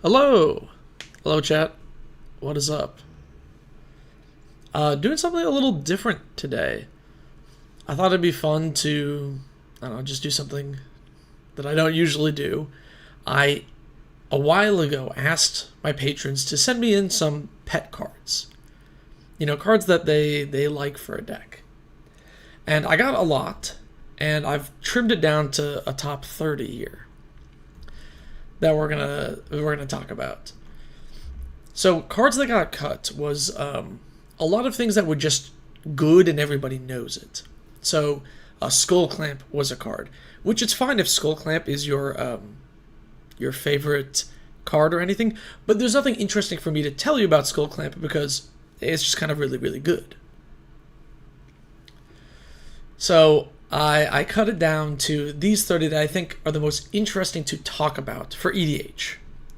Hello! Hello, chat. What is up? Doing something a little different today. I thought it'd be fun to, I don't know, just do something that I don't usually do. A while ago, asked my patrons to send me in some pet cards. You know, cards that they like for a deck. And I got a lot, and I've trimmed it down to a top 30 here that we're gonna talk about. So cards that got cut was a lot of things that were just good and everybody knows it. So Skull Clamp was a card, which it's fine if Skull Clamp is your favorite card or anything, but there's nothing interesting for me to tell you about Skull Clamp because it's just kind of really, really good. So I cut it down to these 30 that I think are the most interesting to talk about for EDH,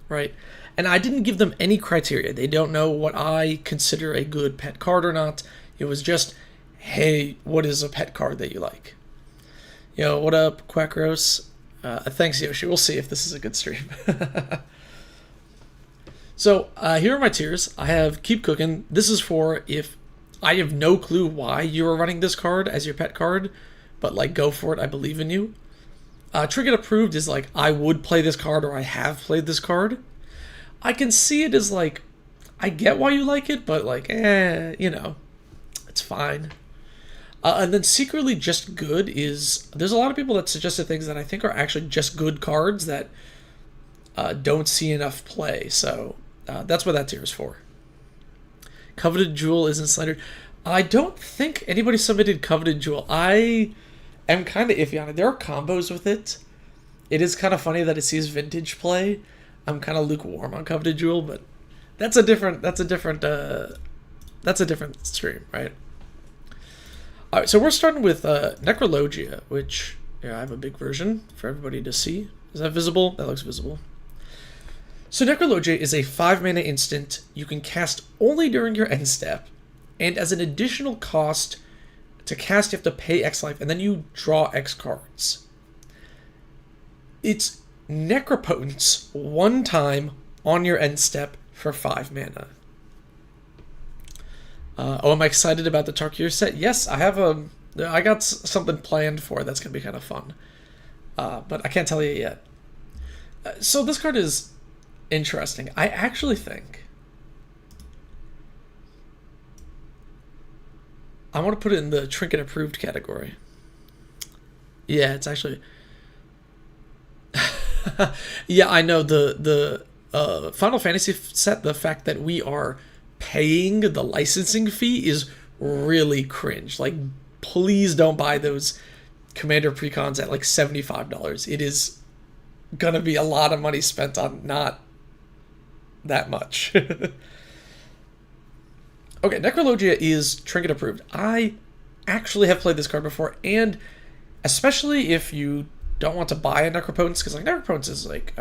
right? And I didn't give them any criteria. They don't know what I consider a good pet card or not. It was just, hey, what is a pet card that you like? Yo, what up, Quackros? Thanks, Yoshi. We'll see if this is a good stream. So here are my tiers. I have Keep Cooking. This is for if I have no clue why you are running this card as your pet card, but like go for it, I believe in you. Trinket Approved is like I would play this card or I have played this card. I can see it as like, I get why you like it, but like, you know, it's fine. And then Secretly Just Good is, there's a lot of people that suggested things that I think are actually just good cards that don't see enough play, so that's what that tier is for. Coveted Jewel isn't slandered. I don't think anybody submitted Coveted Jewel. I am kind of iffy on it. There are combos with it. It is kind of funny that it sees vintage play. I'm kind of lukewarm on Coveted Jewel, but that's a different stream, right? All right, so we're starting with Necrologia, which I have a big version for everybody to see. Is that visible? That looks visible. So Necrologia is a 5-mana instant you can cast only during your end step, and as an additional cost to cast you have to pay X life, and then you draw X cards. It's Necropotence one time on your end step for 5 mana. Am I excited about the Tarkir set? Yes, I got something planned for it that's going to be kind of fun. But I can't tell you yet. So this card is interesting. I actually think I want to put it in the Trinket Approved category. Yeah, it's actually... yeah, I know the Final Fantasy set, the fact that we are paying the licensing fee is really cringe. Like, please don't buy those Commander precons at like $75. It is gonna be a lot of money spent on not that much. Okay, Necrologia is Trinket Approved. I actually have played this card before, and especially if you don't want to buy a Necropotence, because like Necropotence is like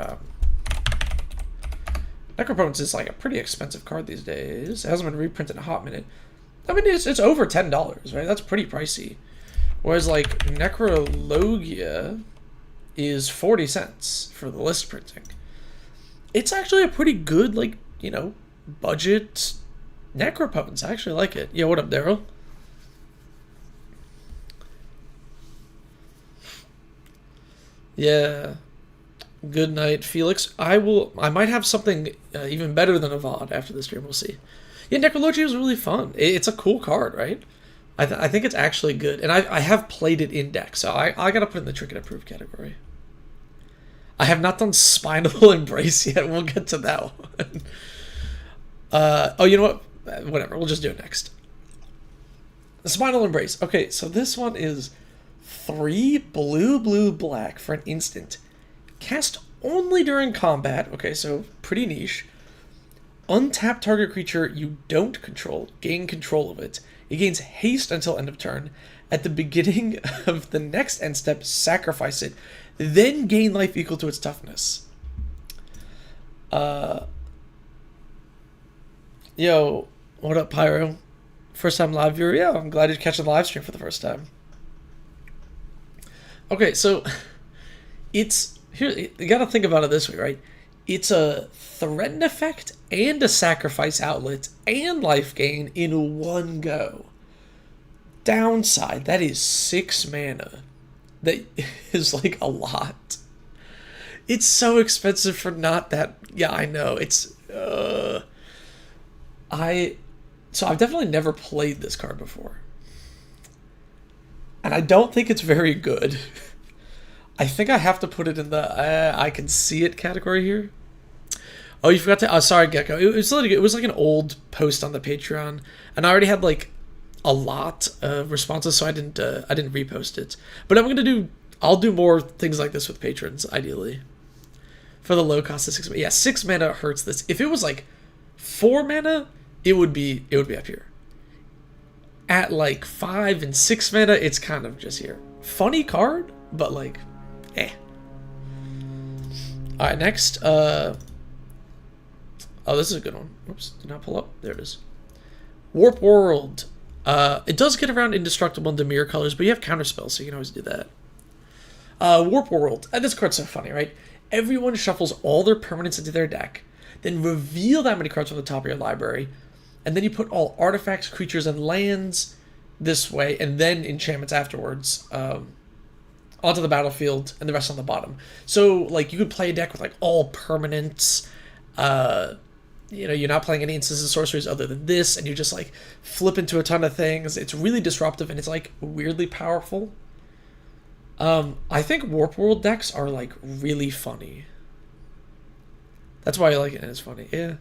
a pretty expensive card these days. It hasn't been reprinted in a hot minute. I mean, it's over $10, right? That's pretty pricey. Whereas like Necrologia is 40 cents for the list printing. It's actually a pretty good, like, you know, budget Necropotence. I actually like it. Yeah, what up, Daryl? Yeah. Good night, Felix. I might have something even better than a VOD after this stream. We'll see. Yeah, Necrologia was really fun. It's a cool card, right? I think it's actually good. And I have played it in deck, so I gotta put it in the Trinket Approved category. I have not done Spinal Embrace yet. We'll get to that one. Oh, you know what? Whatever. We'll just do it next. The Spinal Embrace. Okay, so this one is 3 blue, black for an instant. Cast only during combat. Okay, so pretty niche. Untap target creature you don't control. Gain control of it. It gains haste until end of turn. At the beginning of the next end step, sacrifice it. Then gain life equal to its toughness. Yo, what up, Pyro? First time live viewer? Yeah, I'm glad you're catching the live stream for the first time. Okay, so it's here. You got to think about it this way, right? It's a threaten effect and a sacrifice outlet and life gain in one go. Downside, that is 6 mana. That is like a lot. It's so expensive for not that. Yeah, I know. It's so I've definitely never played this card before. And I don't think it's very good. I think I have to put it in the I can see it category here. Oh, you forgot to. Oh, sorry, Gecko. It was like an old post on the Patreon, and I already had like a lot of responses, so I didn't repost it. But I'll do more things like this with patrons, ideally. For the low cost of 6 mana. Yeah, 6 mana hurts this. If it was like 4 mana, it would be up here. At like 5 and 6 mana, it's kind of just here. Funny card, but like, eh. Alright, next, oh, this is a good one. Oops, did not pull up. There it is. Warp World. It does get around indestructible into mirror colors, but you have counterspells, so you can always do that. Warp World. This card's so funny, right? Everyone shuffles all their permanents into their deck, then reveal that many cards from the top of your library, and then you put all artifacts, creatures, and lands this way, and then enchantments afterwards onto the battlefield, and the rest on the bottom. So, like, you could play a deck with, like, all permanents. You're not playing any instances and sorceries other than this, and you just, like, flip into a ton of things. It's really disruptive, and it's, like, weirdly powerful. I think Warp World decks are, like, really funny. That's why I like it, and it's funny. Yeah.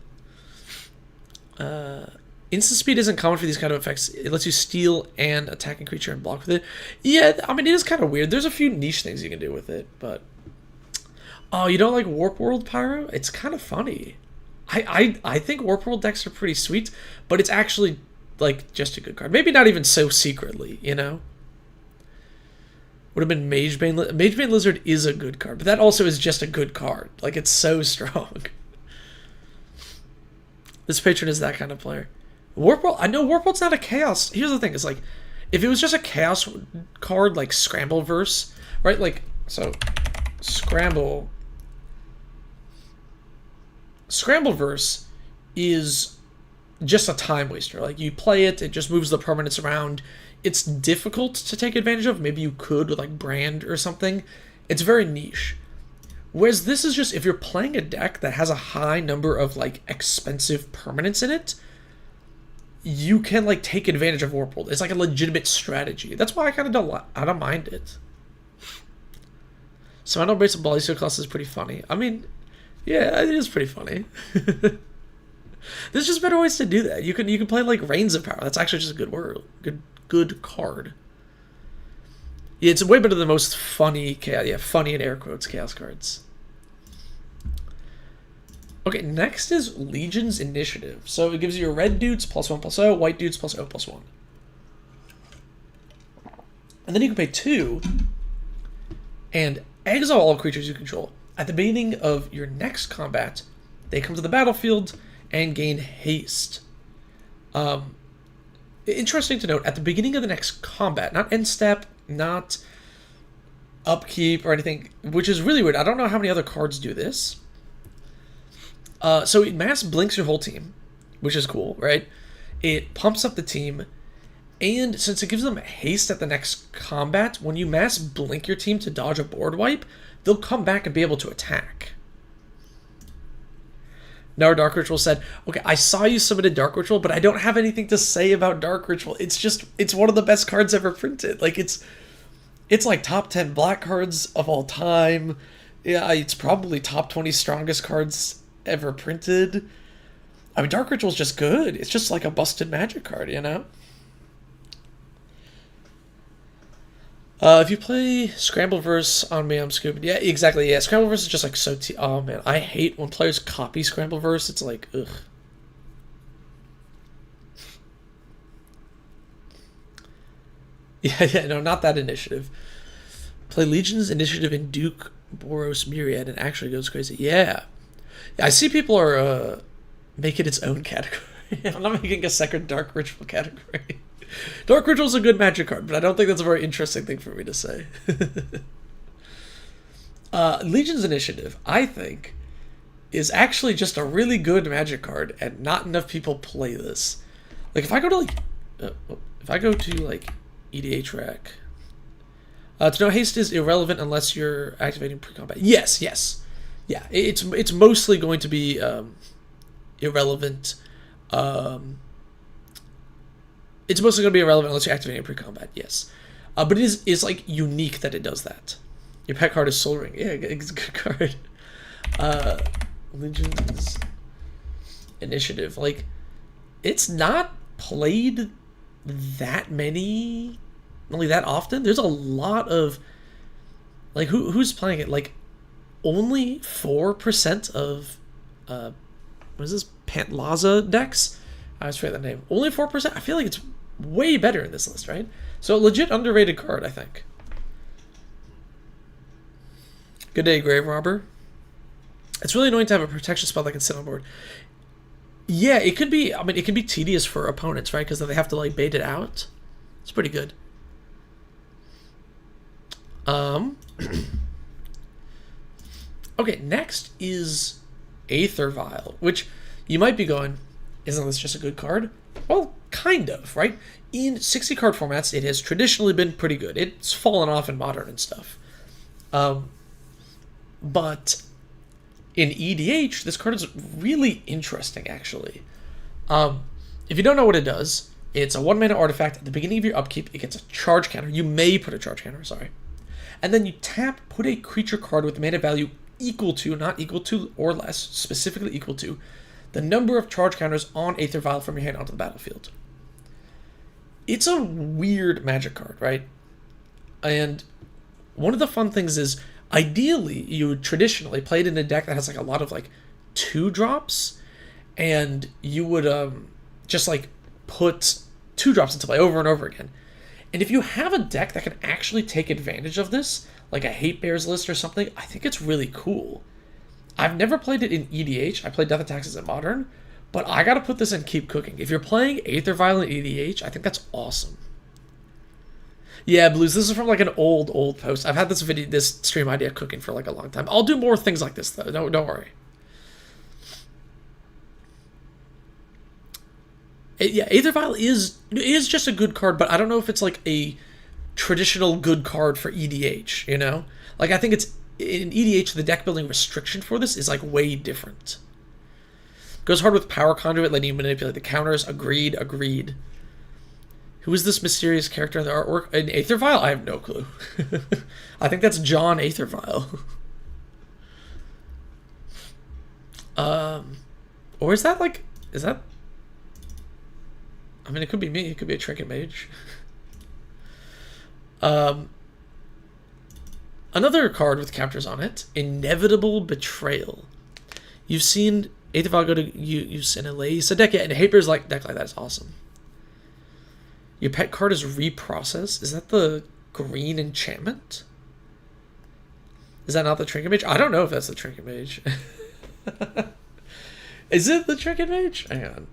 Instant speed isn't common for these kind of effects. It lets you steal an attacking creature and block with it. Yeah, I mean, it is kind of weird. There's a few niche things you can do with it, but... Oh, you don't like Warp World, Pyro? It's kind of funny. I think Warp World decks are pretty sweet, but it's actually, like, just a good card. Maybe not even so secretly, you know? Would have been Magebane. Magebane Lizard is a good card, but that also is just a good card. Like, it's so strong. This patron is that kind of player. Warp World, I know Warp World's not a chaos. Here's the thing, it's like, if it was just a chaos card, like Scrambleverse, right? Like, so, Scrambleverse is just a time waster. Like, you play it, it just moves the permanents around. It's difficult to take advantage of. Maybe you could with, like, Brand or something. It's very niche. Whereas this is just, if you're playing a deck that has a high number of, like, expensive permanents in it, you can, like, take advantage of Warp World. It's like a legitimate strategy. That's why I kind of don't mind it. Spinal Embrace of Ballista class is pretty funny. I mean, yeah, it is pretty funny. There's just better ways to do that. You can play, like, Reigns of Power. That's actually just a good card. Yeah, it's way better than most funny chaos. Yeah, funny in air quotes chaos cards. Okay, next is Legion's Initiative. So it gives you red dudes +1/+0, white dudes +0/+1. And then you can pay 2 and exile all creatures you control. At the beginning of your next combat, they come to the battlefield and gain haste. Interesting to note, at the beginning of the next combat, not end step, not upkeep or anything, which is really weird. I don't know how many other cards do this. So it mass blinks your whole team, which is cool, right? It pumps up the team, and since it gives them haste at the next combat, when you mass blink your team to dodge a board wipe, they'll come back and be able to attack. Now Dark Ritual said, okay, I saw you submitted Dark Ritual, but I don't have anything to say about Dark Ritual. It's one of the best cards ever printed. Like, it's like top 10 black cards of all time. Yeah, it's probably top 20 strongest cards ever printed. I mean, Dark Ritual's just good. It's just like a busted Magic card, you know? If you play Scrambleverse on me, I'm scooping. Yeah, exactly. Yeah, Scrambleverse is just like so. Oh man, I hate when players copy Scrambleverse. It's like, ugh. Yeah, no, not that initiative. Play Legion's Initiative in Duke Boros Myriad and actually goes crazy. Yeah, I see people are making its own category. I'm not making a second Dark Ritual category. Dark Ritual's a good Magic card, but I don't think that's a very interesting thing for me to say. Legion's Initiative, I think, is actually just a really good Magic card, and not enough people play this. Like, if I go to, like, EDH Rack... to know haste is irrelevant unless you're activating pre-combat. Yes. Yeah, it's mostly going to be irrelevant. It's mostly going to be irrelevant unless you're activating pre-combat, yes. But it's like unique that it does that. Your pet card is Soul Ring. Yeah, it's a good card. Legion's Initiative. Like, it's not played that often. There's a lot of, like, who's playing it? Like, only 4% of what is this, Pantlaza decks? I always forget the name. Only 4%. I feel like it's way better in this list, right? So legit underrated card, I think. Good day, Grave Robber. It's really annoying to have a protection spell that can sit on board. Yeah, it could be. I mean, it can be tedious for opponents, right? Because they have to, like, bait it out. It's pretty good. Okay, next is Aether Vial, which you might be going, isn't this just a good card? Well, kind of, right? In 60 card formats, it has traditionally been pretty good. It's fallen off in Modern and stuff. But in EDH, this card is really interesting, actually. If you don't know what it does, it's a 1-mana artifact. At the beginning of your upkeep, it gets a charge counter. You may put a charge counter, sorry. And then you tap, put a creature card with mana value equal to, not equal to or less, specifically equal to, the number of charge counters on Aether Vial from your hand onto the battlefield. It's a weird Magic card, right? And one of the fun things is, ideally, you would traditionally play it in a deck that has, like, a lot of, like, 2-drops, and you would just, like, put 2-drops into play over and over again. And if you have a deck that can actually take advantage of this, like a Hate Bears list or something, I think it's really cool. I've never played it in EDH. I played Death and Taxes in Modern, but I gotta put this in Keep Cooking. If you're playing Aether Vial in EDH, I think that's awesome. Yeah, Blues, this is from, like, an old post. I've had this stream idea cooking for, like, a long time. I'll do more things like this, though. Don't worry. Yeah, Aether Vial is just a good card, but I don't know if it's, like, a traditional good card for EDH, you know? Like, I think it's, in EDH, the deck building restriction for this is, like, way different. Goes hard with Power Conduit, letting you manipulate the counters. Agreed. Who is this mysterious character in the artwork? In Aether Vial? I have no clue. I think that's John Aether Vial. Or is that, like, I mean, it could be me. It could be a Trinket Mage. Another card with counters on it. Inevitable Betrayal. You've seen Aether Vial go to use in a Lace deck. Yeah, and a Hate Bears deck like that is awesome. Your pet card is Reprocess. Is that the green enchantment? Is that not the Trinket Mage? I don't know if that's the Trinket Mage. Is it the Trinket Mage? Hang on.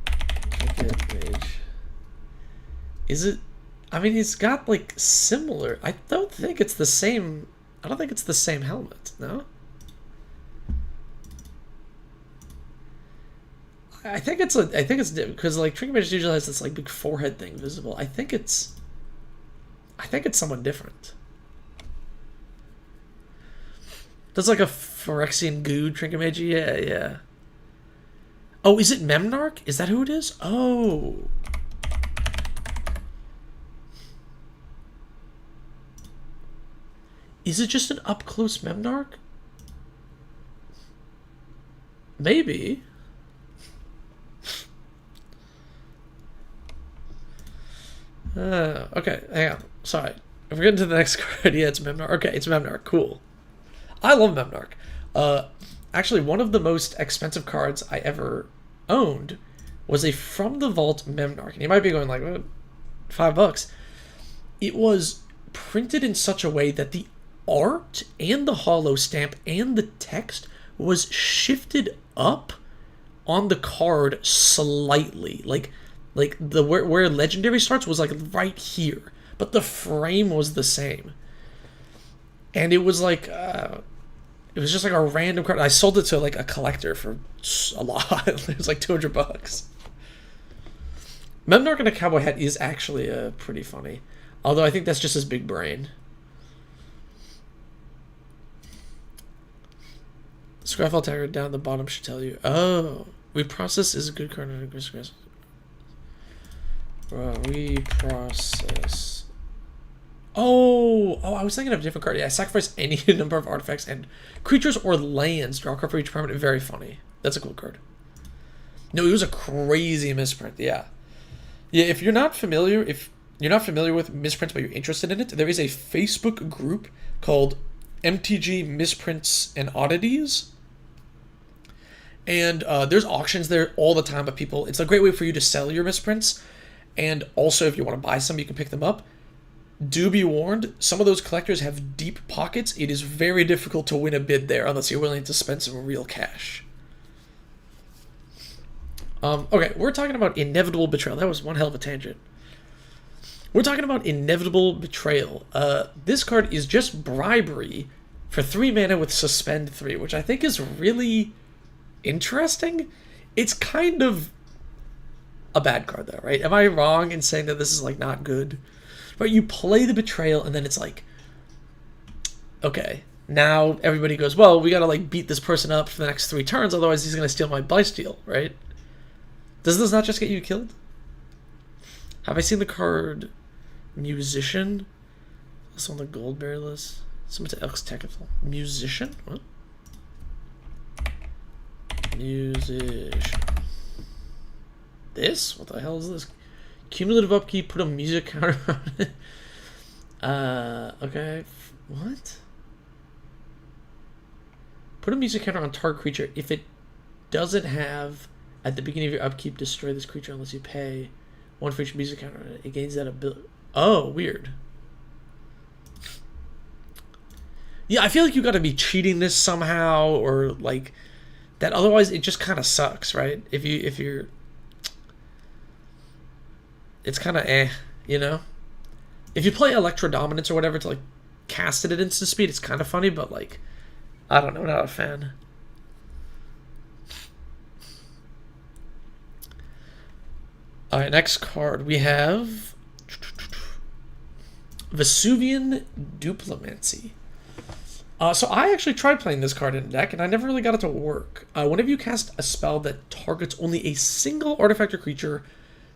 Trinket Mage. Is it? I mean, he's got, like, similar. I don't think it's the same. I don't think it's the same helmet. No. I think it's because, like, Trinket Mage usually has this, like, big forehead thing visible. I think it's someone different. Does, like, a Phyrexian goo Trinket Mage? Yeah. Oh, is it Memnarch? Is that who it is? Oh. Is it just an up-close Memnarch? Maybe. Okay, hang on. Sorry. If we're getting to the next card, yeah, it's Memnarch. Okay, it's Memnarch. Cool. I love Memnarch. Actually, one of the most expensive cards I ever owned was a From the Vault Memnarch. And you might be going like, what? $5. It was printed in such a way that the art and the holo stamp and the text was shifted up on the card slightly. Like the where Legendary starts was, like, right here. But the frame was the same. And it was like, It was just like a random card. I sold it to like a collector for a lot. It was like $200. Memnarch in a cowboy hat is actually pretty funny. Although I think that's just his big brain. Scryfall Tiger down the bottom should tell you. Oh, Reprocess is a good card. Reprocess. Oh, I was thinking of a different card. Yeah, sacrifice any number of artifacts and creatures or lands. Draw a card for each permanent. Very funny. That's a cool card. No, it was a crazy misprint. Yeah. Yeah, if you're not familiar with misprints but you're interested in it, there is a Facebook group called MTG Misprints and Oddities. And there's auctions there all the time of people. It's a great way for you to sell your misprints. And also, if you want to buy some, you can pick them up. Do be warned, some of those collectors have deep pockets. It is very difficult to win a bid there unless you're willing to spend some real cash. Okay, we're talking about Inevitable Betrayal. That was one hell of a tangent. We're talking about Inevitable Betrayal. This card is just bribery for 3 mana with Suspend 3, which I think is really interesting. It's kind of a bad card though, right? Am I wrong in saying that this is like not good? But you play the Betrayal and then it's like, okay, now everybody goes, well, we gotta like beat this person up for the next 3 turns, otherwise he's gonna steal my Blightsteel, right? Does this not just get you killed? Have I seen the card Musician? It's on the Goldberry list. Someone to Elks Technical. Musician? What? Musician. This? What the hell is this? Cumulative upkeep, put a music counter on it. Okay. What? Put a music counter on target creature. If it doesn't have, at the beginning of your upkeep, destroy this creature unless you pay 1 for each music counter on it. It gains that ability. Oh, weird. Yeah, I feel like you gotta be cheating this somehow, or like that. Otherwise, it just kind of sucks, right? If you're, it's kind of you know. If you play Electro Dominance or whatever to like cast it at instant speed, it's kind of funny, but like, I don't know, not a fan. All right, next card we have Vesuvan Duplimancy. So I actually tried playing this card in a deck, and I never really got it to work. Whenever you cast a spell that targets only a single artifact or creature,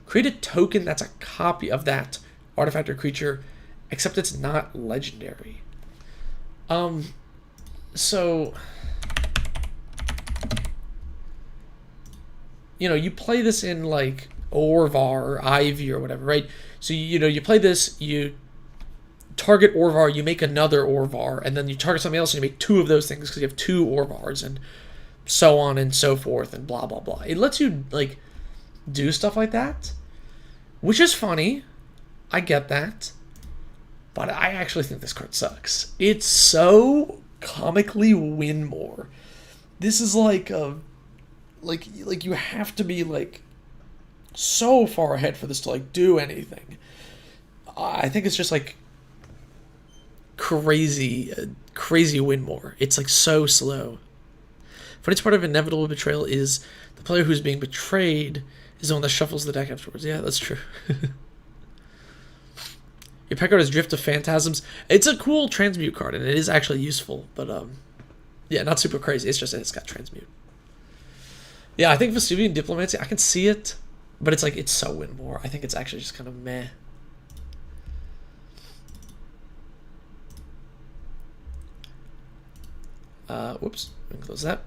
create a token that's a copy of that artifact or creature, except it's not legendary. So, you know, you play this in like Orvar or Ivy or whatever, right? So, you know, you play this, you target Orvar, you make another Orvar, and then you target something else and you make 2 of those things because you have 2 Orvars, and so on and so forth, and blah, blah, blah. It lets you, like, do stuff like that, which is funny. I get that. But I actually think this card sucks. It's so comically win more. This is like a, like you have to be, like, so far ahead for this to, like, do anything. I think it's just, like, crazy win more. It's like so slow. Funniest part of Inevitable Betrayal is the player who's being betrayed is the one that shuffles the deck afterwards. Yeah, that's true. Your pet card is Drift of Phantasms. It's a cool transmute card, and it is actually useful, but yeah, not super crazy. It's just that it's got transmute. Yeah, I think Vesuvan Duplimancy, I can see it, but it's like, it's so win more. I think it's actually just kind of meh. Whoops, let me close that.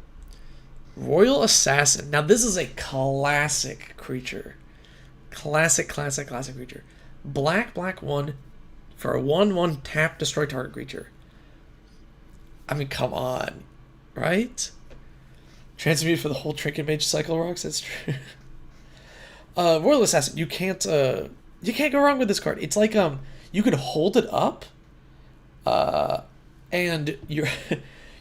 Royal Assassin. Now this is a classic creature. Classic creature. Black 1 for a 1/1 tap, destroy target creature. I mean, come on, right? Transmute for the whole Trinket Mage cycle rocks. That's true. Royal Assassin. You can't go wrong with this card. It's like you could hold it up, and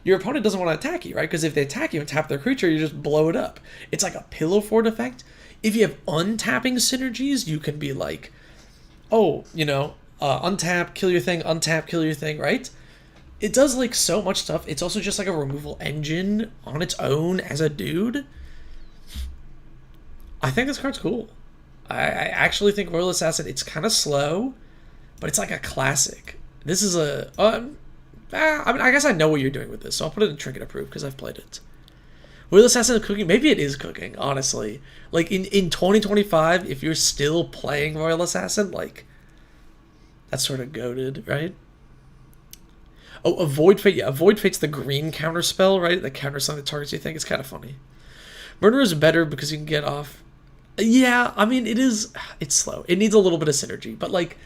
your opponent doesn't want to attack you, right? Because if they attack you and tap their creature, you just blow it up. It's like a pillow fort effect. If you have untapping synergies, you can be like, oh, you know, untap, kill your thing, untap, kill your thing, right? it does like so much stuff. It's also just like a removal engine on its own as a dude. I think this card's cool. I actually think Royal Assassin, it's kind of slow, but it's like a classic. This is a... I mean, I guess I know what you're doing with this, so I'll put it in Trinket Approved because I've played it. Royal Assassin is cooking? Maybe it is cooking, honestly. Like, in 2025, if you're still playing Royal Assassin, like, that's sort of goated, right? Oh, a Void Fate. Yeah, a Void Fate's the green counter spell, right? That counters something that targets you think. It's kind of funny. Murder is better because you can get off. Yeah, I mean, it's slow. It needs a little bit of synergy. But, like,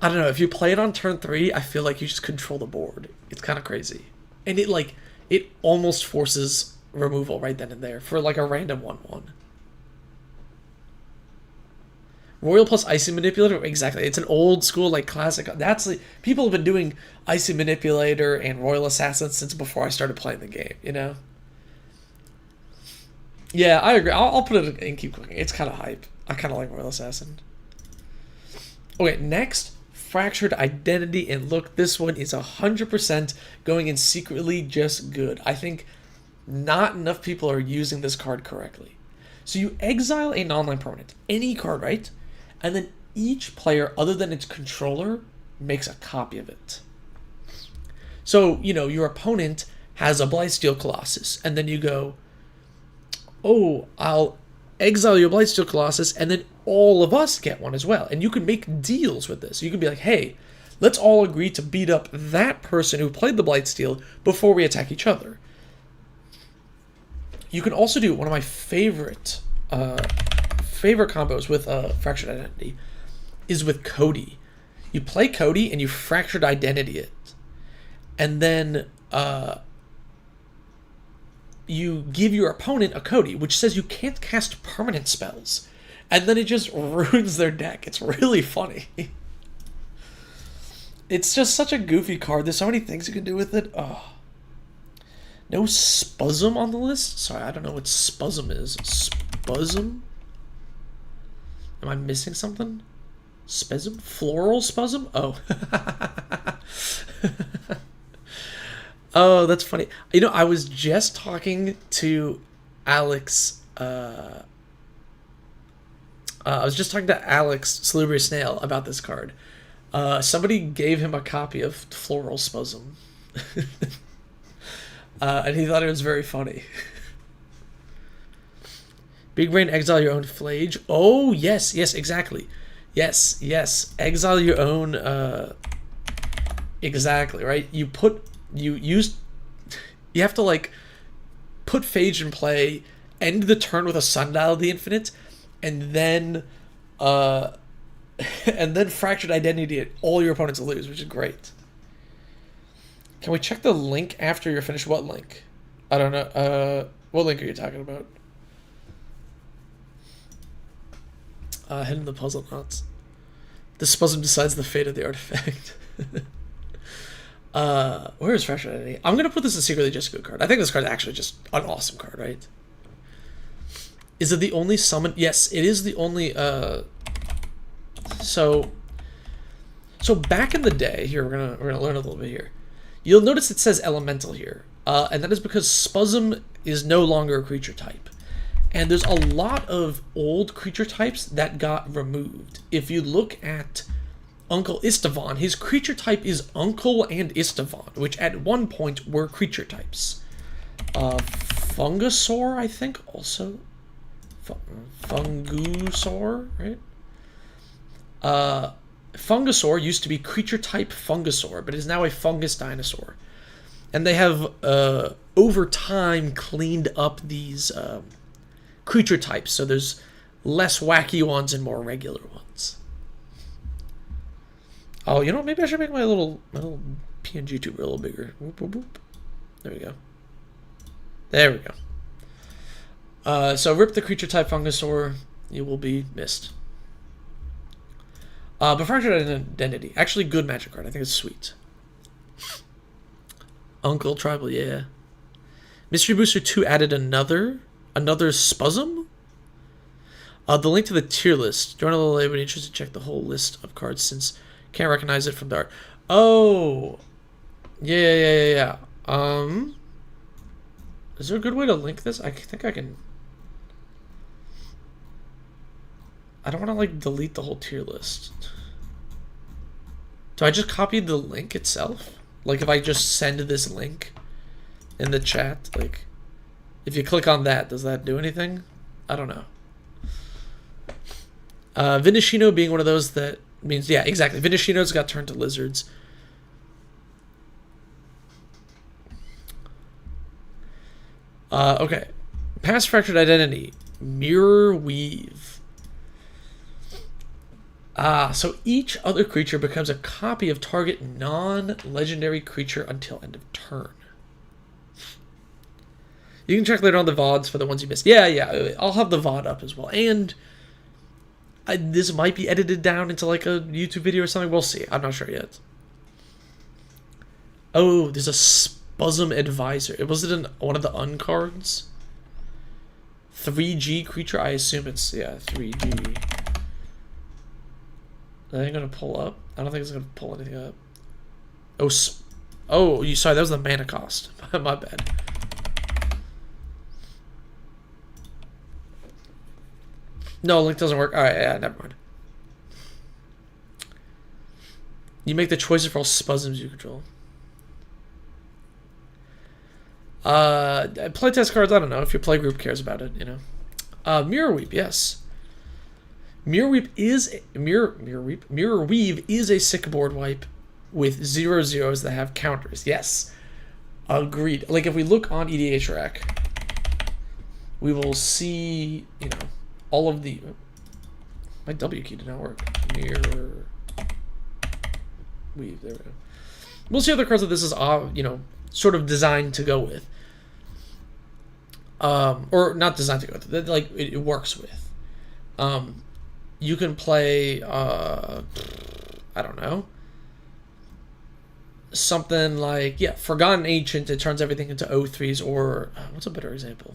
I don't know. If you play it on turn 3, I feel like you just control the board. It's kind of crazy. And it almost forces removal right then and there for, like, a random 1/1. Royal plus Icy Manipulator, exactly. It's an old school, like, classic. That's like, people have been doing Icy Manipulator and Royal Assassin since before I started playing the game, you know? Yeah, I agree. I'll put it in Keep Cooking. It's kind of hype. I kind of like Royal Assassin. Okay, next, Fractured Identity. And look, this one is 100% going in secretly just good. I think not enough people are using this card correctly. So you exile a non-land permanent, any card, right? And then each player, other than its controller, makes a copy of it. So, you know, your opponent has a Blightsteel Colossus, and then you go, oh, I'll exile your Blightsteel Colossus, and then all of us get one as well. And you can make deals with this. You can be like, hey, let's all agree to beat up that person who played the Blightsteel before we attack each other. You can also do one of my favorite combos with Fractured Identity is with Cody. You play Cody and you Fractured Identity it. And then you give your opponent a Cody, which says you can't cast permanent spells. And then it just ruins their deck. It's really funny. It's just such a goofy card. There's so many things you can do with it. Oh. No Spasm on the list? Sorry, I don't know what Spasm is. Spasm? Am I missing something? Spasm? Floral Spasm? Oh. Oh, that's funny. You know, I was just talking to Alex. I was just talking to Alex Salubrious Snail about this card. Somebody gave him a copy of Floral Spasm. And he thought it was very funny. Big Brain, exile your own Flage. Oh, yes, exactly. Yes. Exile your own, exactly, right? You have to, like, put Phage in play, end the turn with a Sundial of the Infinite, and then Fractured Identity it. All your opponents lose, which is great. Can we check the link after you're finished? What link? I don't know. What link are you talking about? Hidden the puzzle knots. This puzzle decides the fate of the artifact. Where is Fractured Identity? I'm gonna put this as secretly just a good card. I think this card is actually just an awesome card, right? Is it the only summon? Yes, it is the only. So back in the day, here we're gonna learn a little bit here. You'll notice it says Elemental here, and that is because Spasm is no longer a creature type. And there's a lot of old creature types that got removed. If you look at Uncle Istvan, his creature type is Uncle and Istvan, which at one point were creature types. Fungusaur, I think, also. Fungusaur, right? Fungusaur used to be creature type Fungusaur, but is now a fungus dinosaur. And they have, over time, cleaned up these creature types, so there's less wacky ones and more regular ones. Oh, you know, maybe I should make my little PNG tuber a little bigger. Whoop, whoop, whoop. There we go. There we go. So rip the creature type Fungusaur, you will be missed. But Fractured Identity, actually good magic card. I think it's sweet. Uncle Tribal, yeah. Mystery Booster 2 added another Spasm. The link to the tier list. Join a little late, but interested to check the whole list of cards since can't recognize it from the art. Oh, Yeah. Is there a good way to link this? I think I can. I don't want to like delete the whole tier list. Do I just copy the link itself? Like if I just send this link in the chat, like if you click on that, does that do anything? I don't know. Vinishino being one of those that means, yeah, exactly. Vinishino's got turned to lizards. Okay. Past Fractured Identity. Mirrorweave. So each other creature becomes a copy of target non-legendary creature until end of turn. You can check later on the VODs for the ones you missed. Yeah. I'll have the VOD up as well. And this might be edited down into like a YouTube video or something. We'll see. I'm not sure yet. Oh, there's a Spasm Advisor. Was it one of the uncards? 3G creature? I assume it's, yeah, 3G. That ain't gonna pull up? I don't think it's gonna pull anything up. Oh, sorry, that was the mana cost. My bad. No, link doesn't work. Alright, yeah, never mind. You make the choices for all spasms you control. Playtest cards, I don't know if your playgroup cares about it, you know. Mirrorweave, yes. Mirrorweave is a sick board wipe with 0/0s that have counters. Yes. Agreed. Like if we look on EDH rack, we will see, you know, all of the... My W key did not work. Mirrorweave. There we go. We'll see other cards that this is, you know, sort of designed to go with. Or not designed to go with. That, like, it works with. You can play, I don't know, something like, yeah, Forgotten Ancient. It turns everything into O3s, or what's a better example?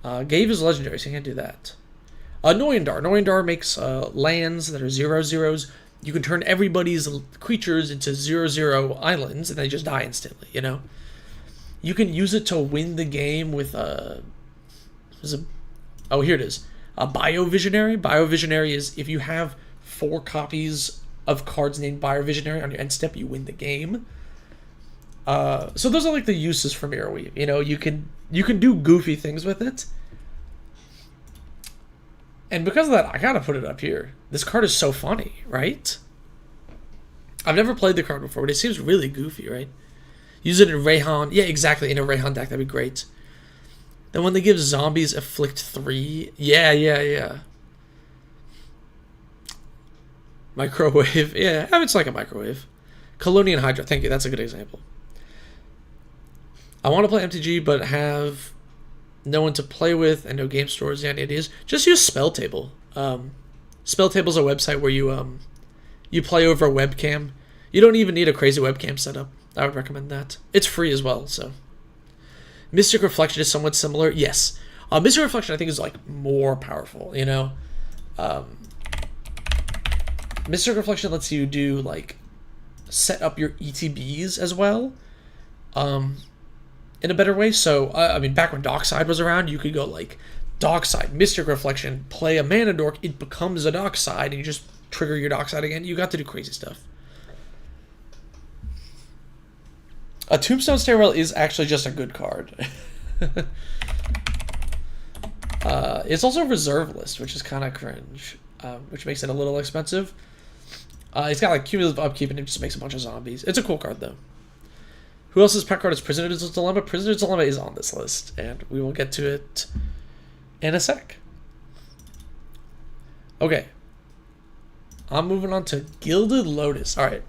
Gaea is legendary, so you can't do that. Noyandar makes lands that are 0/0s. You can turn everybody's creatures into 0/0 islands, and they just die instantly, you know? You can use it to win the game with, oh, here it is. A Biovisionary. Biovisionary is if you have 4 copies of cards named Biovisionary on your end step, you win the game. So those are like the uses for Mirrorweave. You know, you can do goofy things with it. And because of that, I gotta put it up here. This card is so funny, right? I've never played the card before, but it seems really goofy, right? Use it in Rayhan. Yeah, exactly. In a Rayhan deck, that'd be great. Then when they give zombies afflict 3. Yeah. Microwave. Yeah, it's like a microwave. Colonian Hydra. Thank you. That's a good example. I want to play MTG, but have no one to play with and no game stores. Yeah, any ideas? Just use Spell Table. Spell Table's a website where you play over a webcam. You don't even need a crazy webcam setup. I would recommend that. It's free as well, so. Mystic Reflection is somewhat similar. Yes. Mystic Reflection, I think, is, like, more powerful, you know? Mystic Reflection lets you do, like, set up your ETBs as well. In a better way. So, I mean, back when Dockside was around, you could go, like, Dockside, Mystic Reflection, play a Mana Dork, it becomes a Dockside, and you just trigger your Dockside again. You got to do crazy stuff. A Tombstone Stairwell is actually just a good card. It's also reserve list, which is kind of cringe, which makes it a little expensive. It's got like cumulative upkeep, and it just makes a bunch of zombies. It's a cool card, though. Who else's pet card is Prisoner's Dilemma? Prisoner's Dilemma is on this list, and we will get to it in a sec. Okay. I'm moving on to Gilded Lotus. All right.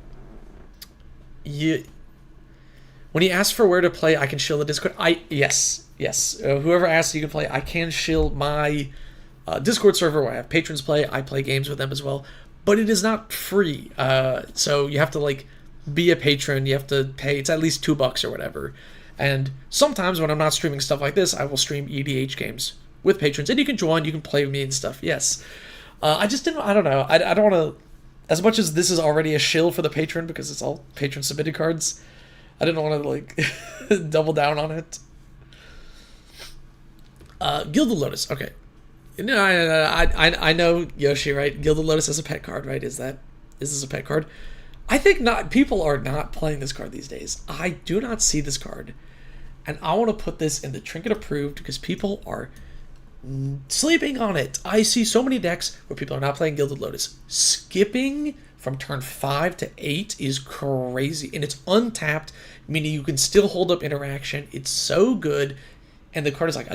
When he asks for where to play, I can shield the Discord. Yes. Whoever asks you can play, I can shield my Discord server where I have patrons play. I play games with them as well, but it is not free. So you have to like be a patron. You have to pay. It's at least $2 or whatever. And sometimes when I'm not streaming stuff like this, I will stream EDH games with patrons, and you can join. You can play with me and stuff. Yes. I just didn't. I don't know. I don't want to As much as this is already a shill for the Patron because it's all Patron submitted cards, I didn't want to like double down on it. Gilded Lotus. Okay. No, I know Yoshi, right? Gilded Lotus as a pet card, right? Is this a pet card? I think not. People are not playing this card these days. I do not see this card. And I want to put this in the Trinket Approved because people are sleeping on it. I see so many decks where people are not playing Gilded Lotus. Skipping from turn 5 to 8 is crazy. And it's untapped, meaning you can still hold up interaction. It's so good. And the card is like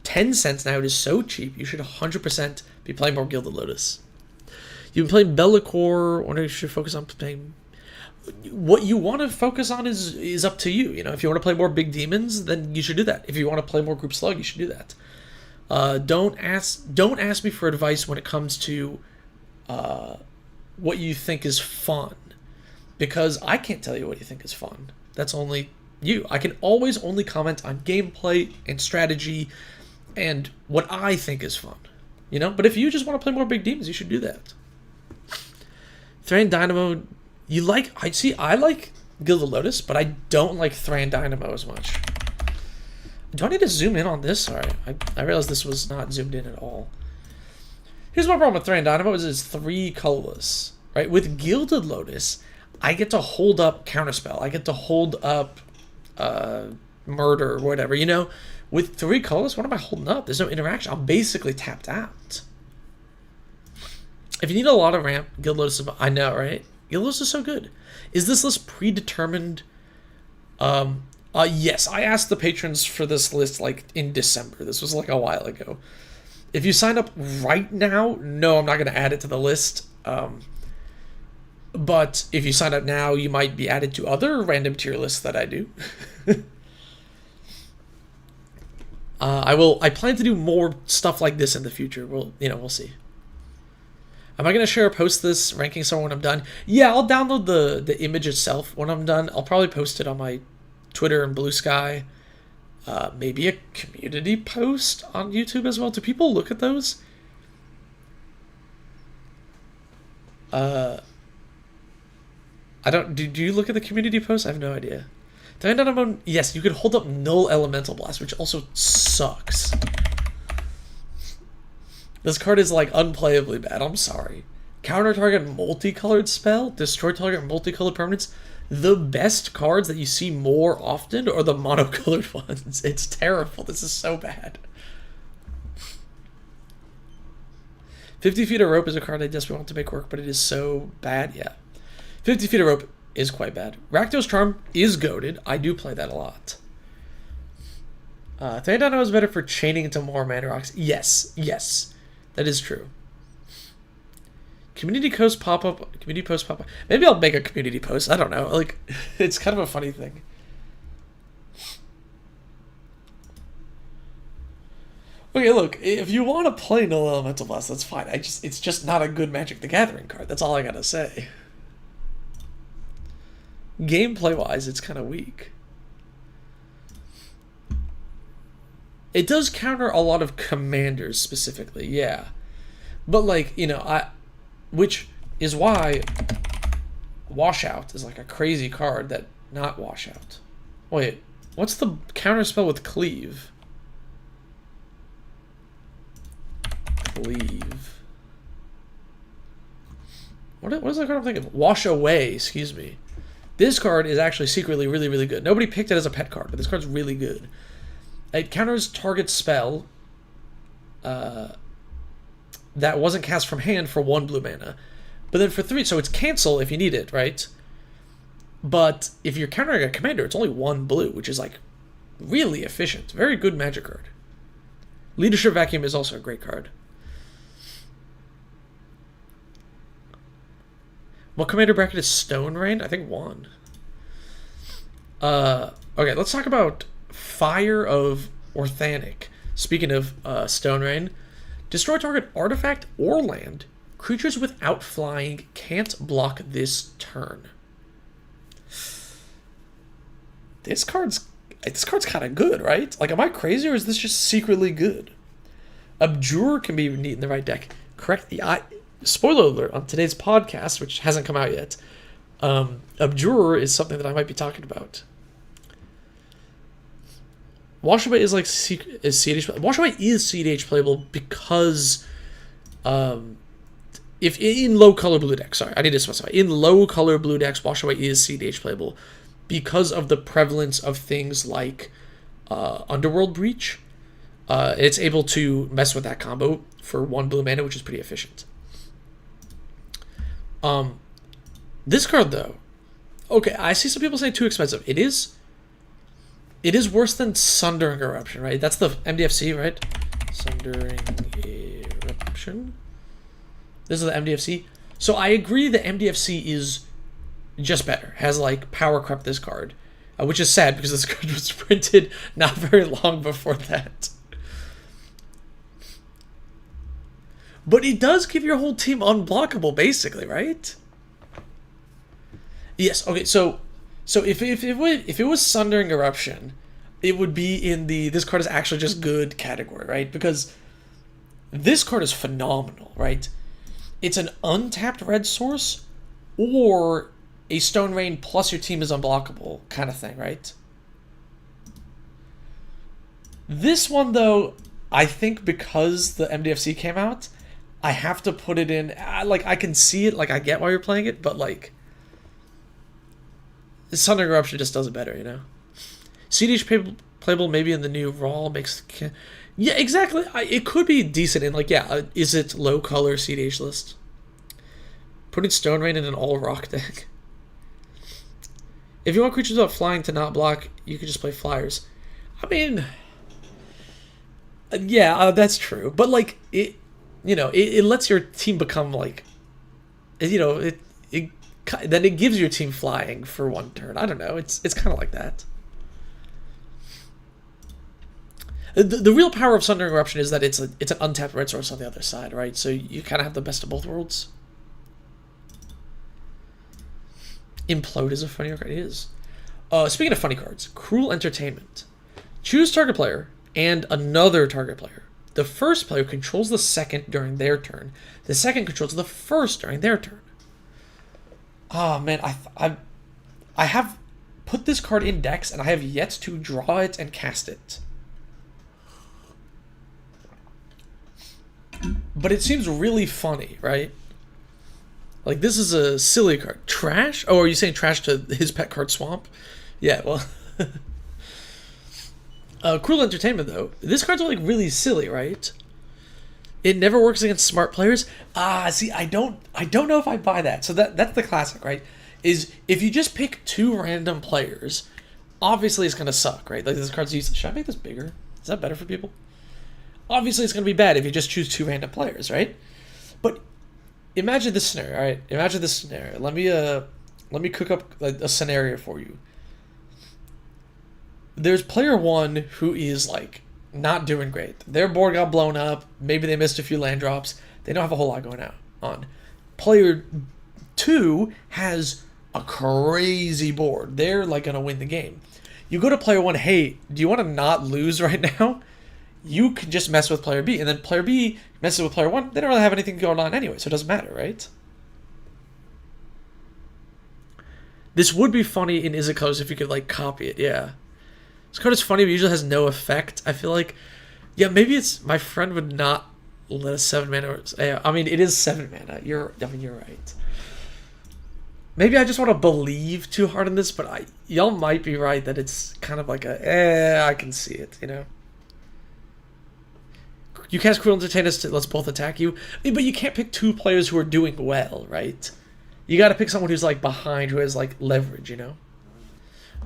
10 cents now. It is so cheap. You should 100% be playing more Gilded Lotus. You've been playing Bellicor. Wonder if you should focus on playing. What you want to focus on is up to you. You know, if you want to play more big demons, then you should do that. If you want to play more group slug, you should do that. Don't ask me for advice when it comes to what you think is fun, because I can't tell you what you think is fun. That's only you. I can always only comment on gameplay and strategy and what I think is fun. You know, but if you just want to play more big demons, you should do that. Thran Dynamo, I like Gilded Lotus, but I don't like Thran Dynamo as much. Do I need to zoom in on this? Sorry, I realized this was not zoomed in at all. Here's my problem with Thran Dynamo is it's 3 colorless, right? With Gilded Lotus, I get to hold up Counterspell. I get to hold up Murder or whatever, you know? With 3 colorless, what am I holding up? There's no interaction. I'm basically tapped out. If you need a lot of ramp, Gilded Lotus, I know, right? Gilded Lotus is so good. Is this list predetermined? Yes, I asked the patrons for this list like in December. This was like a while ago. If you sign up right now, no, I'm not going to add it to the list. But if you sign up now, you might be added to other random tier lists that I do. I plan to do more stuff like this in the future. We'll see. Am I going to share or post this ranking somewhere when I'm done? Yeah, I'll download the image itself when I'm done. I'll probably post it on my Twitter and Blue Sky. Maybe a community post on YouTube as well. Do people look at those? I don't. Do you look at the community posts? I have no idea. Yes, you can hold up Null Elemental Blast, which also sucks. This card is like unplayably bad. I'm sorry. Counter target multicolored spell, destroy target multicolored permanents. The best cards that you see more often are the monocolored ones. It's terrible. This is so bad. 50 Feet of Rope is a card I desperately want to make work, but it is so bad. Yeah. 50 Feet of Rope is quite bad. Rakdos Charm is goated. I do play that a lot. Thandano is better for chaining into more mana rocks. Yes. That is true. Community post pop-up. Maybe I'll make a community post. I don't know. Like, it's kind of a funny thing. Okay, look. If you want to play Null Elemental Blast, that's fine. It's just not a good Magic the Gathering card. That's all I gotta say. Gameplay-wise, it's kind of weak. It does counter a lot of commanders specifically, yeah. But like, you know, which is why Washout is like a crazy card that not Washout. Wait, what's the counter spell with Cleave? Cleave. What is that card I'm thinking of? Wash Away, excuse me. This card is actually secretly really, really good. Nobody picked it as a pet card, but this card's really good. It counters target spell that wasn't cast from hand for 1 blue mana. But then for 3, so it's cancel if you need it, right? But if you're countering a commander, it's only 1 blue, which is like really efficient. Very good Magic card. Leadership Vacuum is also a great card. What commander bracket is Stone Rain? I think 1. Okay, let's talk about Fire of Oranic. Speaking of Stone Rain, destroy target artifact or land. Creatures without flying can't block this turn. This card's kind of good, right? Like, am I crazy or is this just secretly good? Abjure can be neat in the right deck. Correct. spoiler alert on today's podcast, which hasn't come out yet, Abjurer is something that I might be talking about. Wash Away is like CDH. Wash Away is CDH playable because if in low color blue decks, sorry, I need to specify. In low color blue decks, Wash Away is CDH playable because of the prevalence of things like Underworld Breach. It's able to mess with that combo for 1 blue mana, which is pretty efficient. This card though, okay, I see some people say too expensive. It is worse than Sundering Eruption, right? That's the MDFC, right? Sundering Eruption. This is the MDFC. So I agree that MDFC is just better. Has like power crept this card, which is sad because this card was printed not very long before that. But it does give your whole team unblockable, basically, right? Yes. Okay. So if it was Sundering Eruption, it would be in the this card is actually just good category, right? Because this card is phenomenal, right? It's an untapped red source or a Stone Rain plus your team is unblockable kind of thing, right? This one, though, I think because the MDFC came out, I have to put it in. Like, I can see it. Like, I get why you're playing it, but, like, Sundering Eruption just does it better, you know? CDH playable maybe in the new Raw makes... Yeah, exactly. It could be decent in, like, yeah, is it low color CDH list? Putting Stone Rain in an all rock deck. If you want creatures without flying to not block, you could just play flyers. I mean, yeah, that's true. But, like, it lets your team become, like, you know, then it gives your team flying for 1 turn. I don't know. It's kind of like that. The real power of Sundering Eruption is that it's an untapped red source on the other side, right? So you kind of have the best of both worlds. Implode is a funny card. It is. Speaking of funny cards, Cruel Entertainment. Choose target player and another target player. The first player controls the second during their turn. The second controls the first during their turn. Oh man, I have put this card in decks and I have yet to draw it and cast it. But it seems really funny, right? Like, this is a silly card. Trash? Oh, are you saying trash to his pet card Swamp? Yeah, well. Cruel Entertainment, though. This card's, like, really silly, right? It never works against smart players. See, I don't know if I buy that. So that's the classic, right? Is if you just pick 2 random players, obviously it's going to suck, right? Like, this card's useless. Should I make this bigger? Is that better for people? Obviously, it's going to be bad if you just choose 2 random players, right? But imagine this scenario, all right? Imagine this scenario. Let me cook up a scenario for you. There's player 1 who is, like, not doing great. Their board got blown up. Maybe they missed a few land drops. They don't have a whole lot going on. Player 2 has a crazy board. They're, like, going to win the game. You go to player 1, hey, do you want to not lose right now? You can just mess with player B, and then player B messes with player 1. They don't really have anything going on anyway, so it doesn't matter, right? This would be funny in Is It Close if you could, like, copy it, yeah. This card is funny, but usually has no effect. I feel like, yeah, maybe it's, my friend would not let a 7 mana, I mean, it is 7 mana. You're right. Maybe I just want to believe too hard in this, but y'all might be right that it's kind of like I can see it, you know? You cast Cruel Entertainment to let's both attack you, but you can't pick 2 players who are doing well, right? You got to pick someone who's like behind, who has like leverage, you know.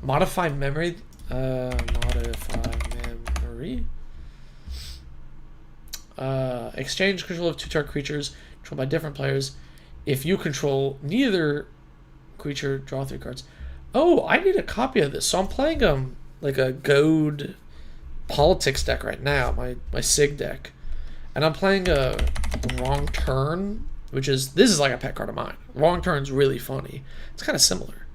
Modify memory. Modify memory. Exchange control of 2 target creatures controlled by different players. If you control neither creature, draw 3 cards. Oh, I need a copy of this. So I'm playing like a Goad Politics deck right now, my Sig deck, and I'm playing a Wrong Turn, which is, this is like a pet card of mine. Wrong Turn's really funny. It's kind of similar.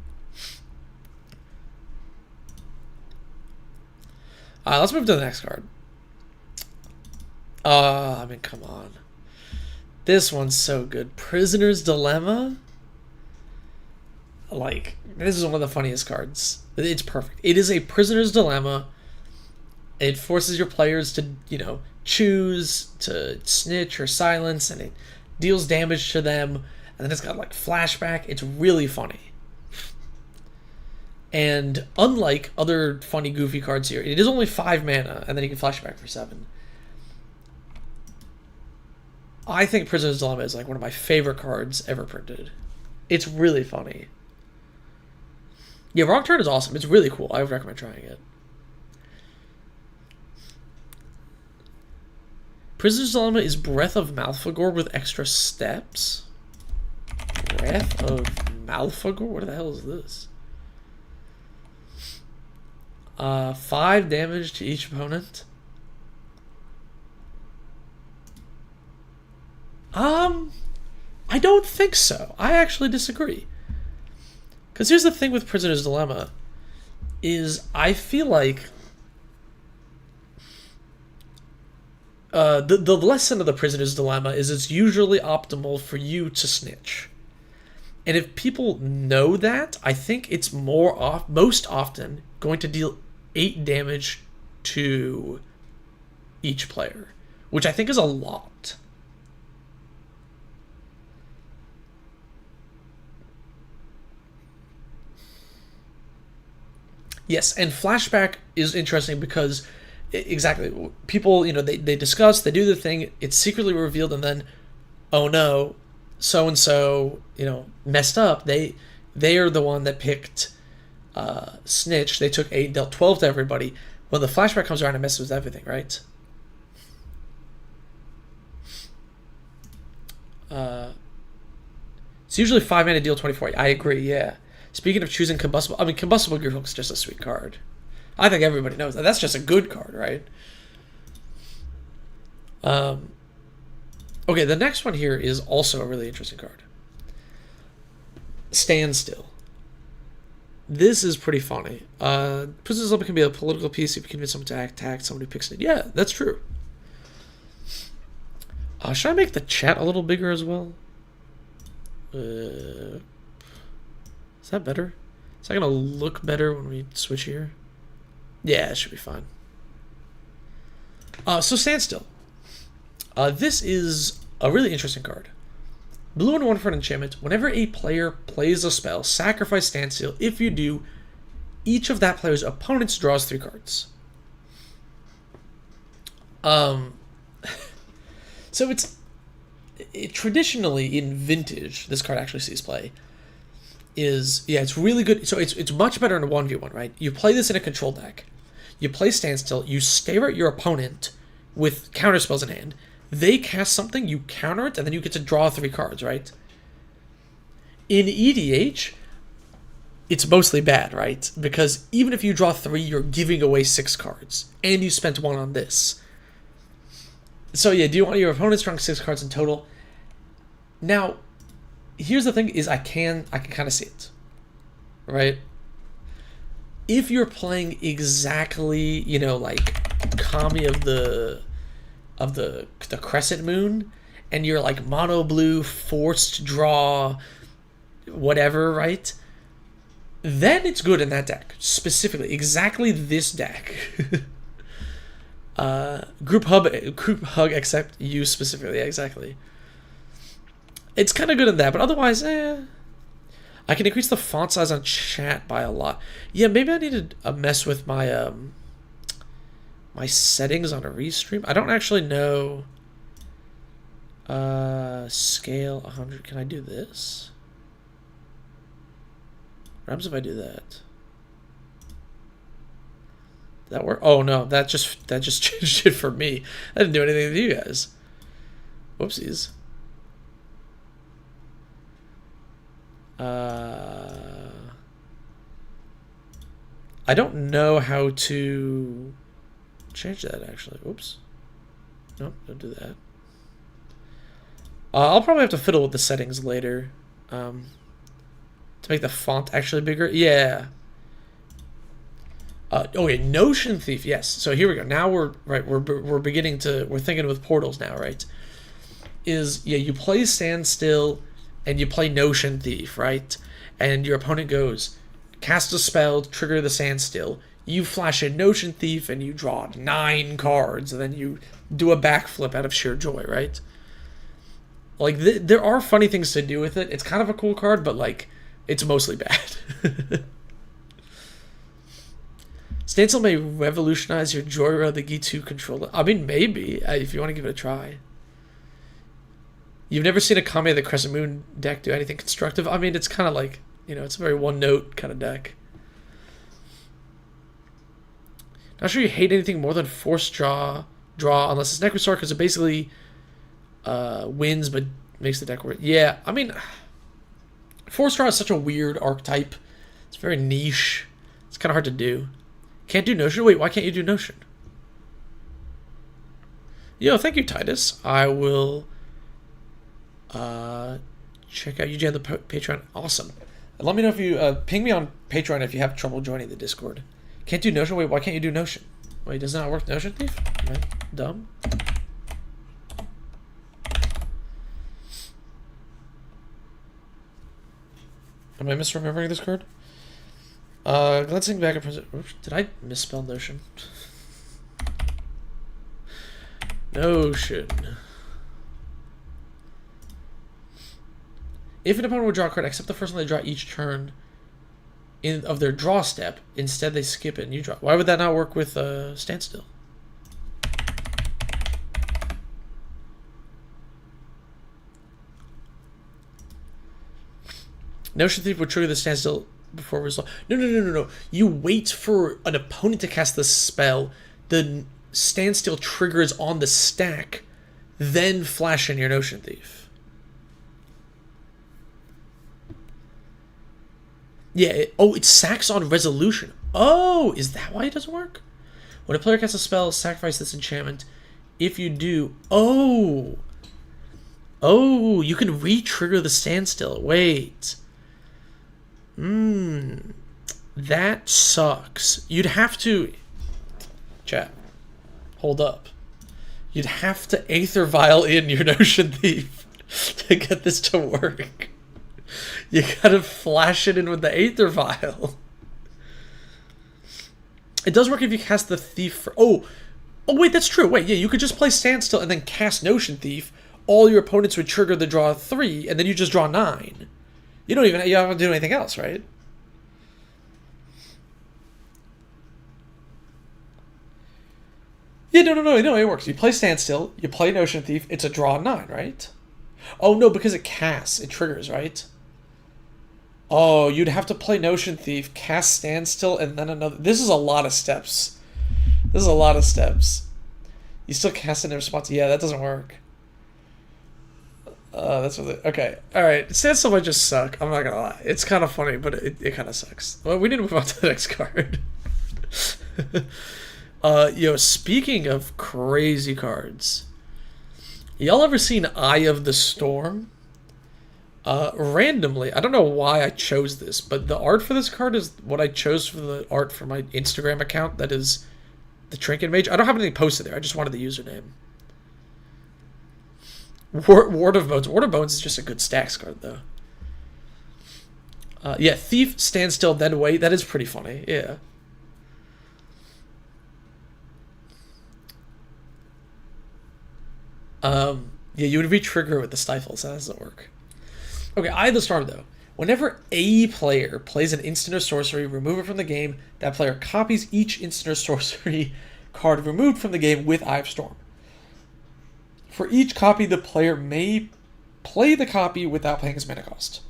Let's move to the next card. I mean, come on. This one's so good. Prisoner's Dilemma. Like, this is one of the funniest cards. It's perfect. It is a Prisoner's Dilemma. It forces your players to, choose to snitch or silence, and it deals damage to them. And then it's got, like, flashback. It's really funny. And unlike other funny, goofy cards here, it is only 5 mana, and then you can flashback for 7. I think Prisoner's Dilemma is, like, one of my favorite cards ever printed. It's really funny. Yeah, Wrong Turn is awesome. It's really cool. I would recommend trying it. Prisoner's Dilemma is Breath of Malfagor with extra steps. Breath of Malfagor? What the hell is this? 5 damage to each opponent. I don't think so. I actually disagree. Because here's the thing with Prisoner's Dilemma, is I feel like the lesson of the Prisoner's Dilemma is it's usually optimal for you to snitch. And if people know that, I think it's most often going to deal 8 damage to each player, which I think is a lot. Yes, and flashback is interesting because, exactly, people, they discuss, they do the thing, it's secretly revealed, and then, oh no, so-and-so, messed up. They are the one that picked Snitch. They took 8, dealt 12 to everybody. When the flashback comes around, it messes with everything, right? It's usually 5 mana, deal 24. I agree, yeah. Speaking of choosing Combustible, Combustible Gearhook is just a sweet card. I think everybody knows that. That's just a good card, right? Okay, the next one here is also a really interesting card. Standstill. This is pretty funny. Prisoner's Dilemma can be a political piece if you convince someone to attack someone who picks it. Yeah, that's true. Should I make the chat a little bigger as well? Is that better? Is that going to look better when we switch here? Yeah, it should be fine. So Standstill. This is a really interesting card. Blue and 1 for an enchantment. Whenever a player plays a spell, sacrifice Standstill. If you do, each of that player's opponents draws 3 cards. So it's traditionally in Vintage, this card actually sees play. It's really good. So it's much better in a 1v1, right? You play this in a control deck. You play Standstill. You stare at your opponent with counter spells in hand. They cast something, you counter it, and then you get to draw 3 cards, right? In EDH, it's mostly bad, right? Because even if you draw 3, you're giving away 6 cards, and you spent 1 on this. So yeah, do you want your opponent's drawing 6 cards in total? Now, here's the thing: is I can kind of see it, right? If you're playing exactly, like Kami of the Crescent Moon, and you're like mono blue, forced draw, whatever, right? Then it's good in that deck. Specifically, exactly this deck. Group hug, except you specifically, yeah, exactly. It's kind of good in that, but otherwise, I can increase the font size on chat by a lot. Yeah, maybe I need to mess with my my settings on a restream. I don't actually know. Scale 100. Can I do this? What happens if I do that? Did that work? Oh no, that just changed it for me. I didn't do anything to you guys. Whoopsies. I don't know how to change that, actually. Oops. Nope, don't do that. I'll probably have to fiddle with the settings later. To make the font actually bigger. Yeah. Okay, Notion Thief. Yes. So here we go. Now we're beginning to, we're thinking with portals now, right? is, yeah, you play Standstill and you play Notion Thief, right? And your opponent goes, cast a spell, trigger the Standstill. You flash a Notion Thief and you draw 9 cards, and then you do a backflip out of sheer joy, right? Like, there are funny things to do with it. It's kind of a cool card, but, like, it's mostly bad. Standstill may revolutionize your Joyride the G2 controller. I mean, maybe, if you want to give it a try. You've never seen a Kame of the Crescent Moon deck do anything constructive? I mean, it's kind of like, you know, it's a very one-note kind of deck. Not sure you hate anything more than force draw unless it's Necrosword, because it basically wins but makes the deck work. Yeah, I mean, force draw is such a weird archetype. It's very niche. It's kind of hard to do. Can't do Notion? Wait, why can't you do Notion? Yo, thank you, Titus. I will check out you joined the Patreon. Awesome. And let me know if you ping me on Patreon if you have trouble joining the Discord. Can't do Notion? Wait, why can't you do Notion? Wait, does it not work Notion Thief? Am I dumb? Am I misremembering this card? Glancing back at present. Did I misspell Notion? Notion. If an opponent would draw a card, except the first one they draw each turn of their draw step, instead they skip it and you draw. Why would that not work with Standstill? Notion Thief would trigger the Standstill before resolve. No. You wait for an opponent to cast the spell. The Standstill triggers on the stack, then flash in your Notion Thief. Yeah, it sacks on resolution. Oh, is that why it doesn't work? When a player casts a spell, sacrifice this enchantment. If you do... Oh, you can re-trigger the Standstill. Wait. That sucks. You'd have to... Chat. Hold up. You'd have to Aether Vial in your Notion Thief to get this to work. You gotta flash it in with the Aether Vial. It does work if you cast the Thief for... Oh, wait, that's true. Wait, yeah, you could just play Standstill and then cast Notion Thief. All your opponents would trigger the draw 3, and then you just draw 9. You don't have to do anything else, right? Yeah, no, it works. You play Standstill, you play Notion Thief, it's a draw 9, right? Oh, no, because it casts, it triggers, right? Oh, you'd have to play Notion Thief, cast Standstill, and then another... This is a lot of steps. You still cast it in response. Yeah, that doesn't work. That's what it... Okay, alright. Standstill might just suck. I'm not gonna lie. It's kind of funny, but it kind of sucks. Well, we need to move on to the next card. Speaking of crazy cards, y'all ever seen Eye of the Storm? Randomly, I don't know why I chose this, but the art for this card is what I chose for the art for my Instagram account. That is the Trinket Mage. I don't have anything posted there. I just wanted the username. Ward of Bones. Ward of Bones is just a good stacks card, though. Yeah, Thief, Standstill, then wait. That is pretty funny. Yeah. Yeah, you would re-trigger with the Stifles. That doesn't work. Okay, Eye of the Storm, though. Whenever a player plays an instant or sorcery, remove it from the game. That player copies each instant or sorcery card removed from the game with Eye of Storm. For each copy, the player may play the copy without paying its mana cost.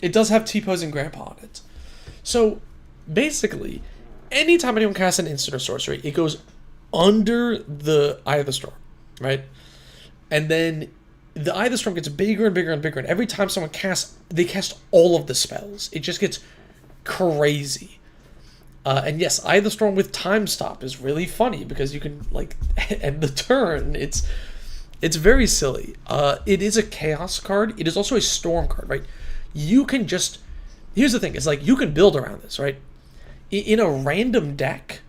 It does have T-Pose and Grandpa on it. So, basically, anytime anyone casts an instant or sorcery, it goes under the Eye of the Storm, right? And then the Eye of the Storm gets bigger and bigger and bigger, and every time someone casts, they cast all of the spells. It just gets crazy. And yes, Eye of the Storm with Time Stop is really funny because you can, like, end the turn. It's very silly. It is a Chaos card. It is also a Storm card, right? You can just... Here's the thing. It's like, you can build around this, right? In a random deck,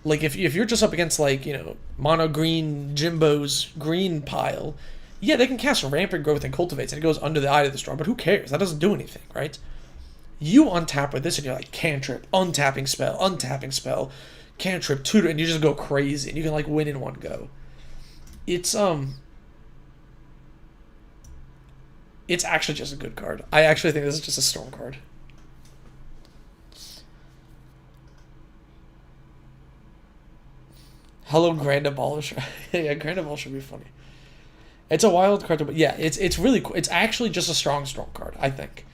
Like, if you're just up against, like, you know, mono green Jimbo's green pile, yeah, they can cast Rampant Growth and Cultivates, and it goes under the Eye of the Storm, but who cares? That doesn't do anything, right? You untap with this, and you're like, cantrip, untapping spell, cantrip, tutor, and you just go crazy, and you can, like, win in one go. It's actually just a good card. I actually think this is just a Storm card. Hello, Grand Abolish. Yeah, Grand Abolish should be funny. It's a wild card, but yeah, it's really cool. It's actually just a strong Storm card, I think.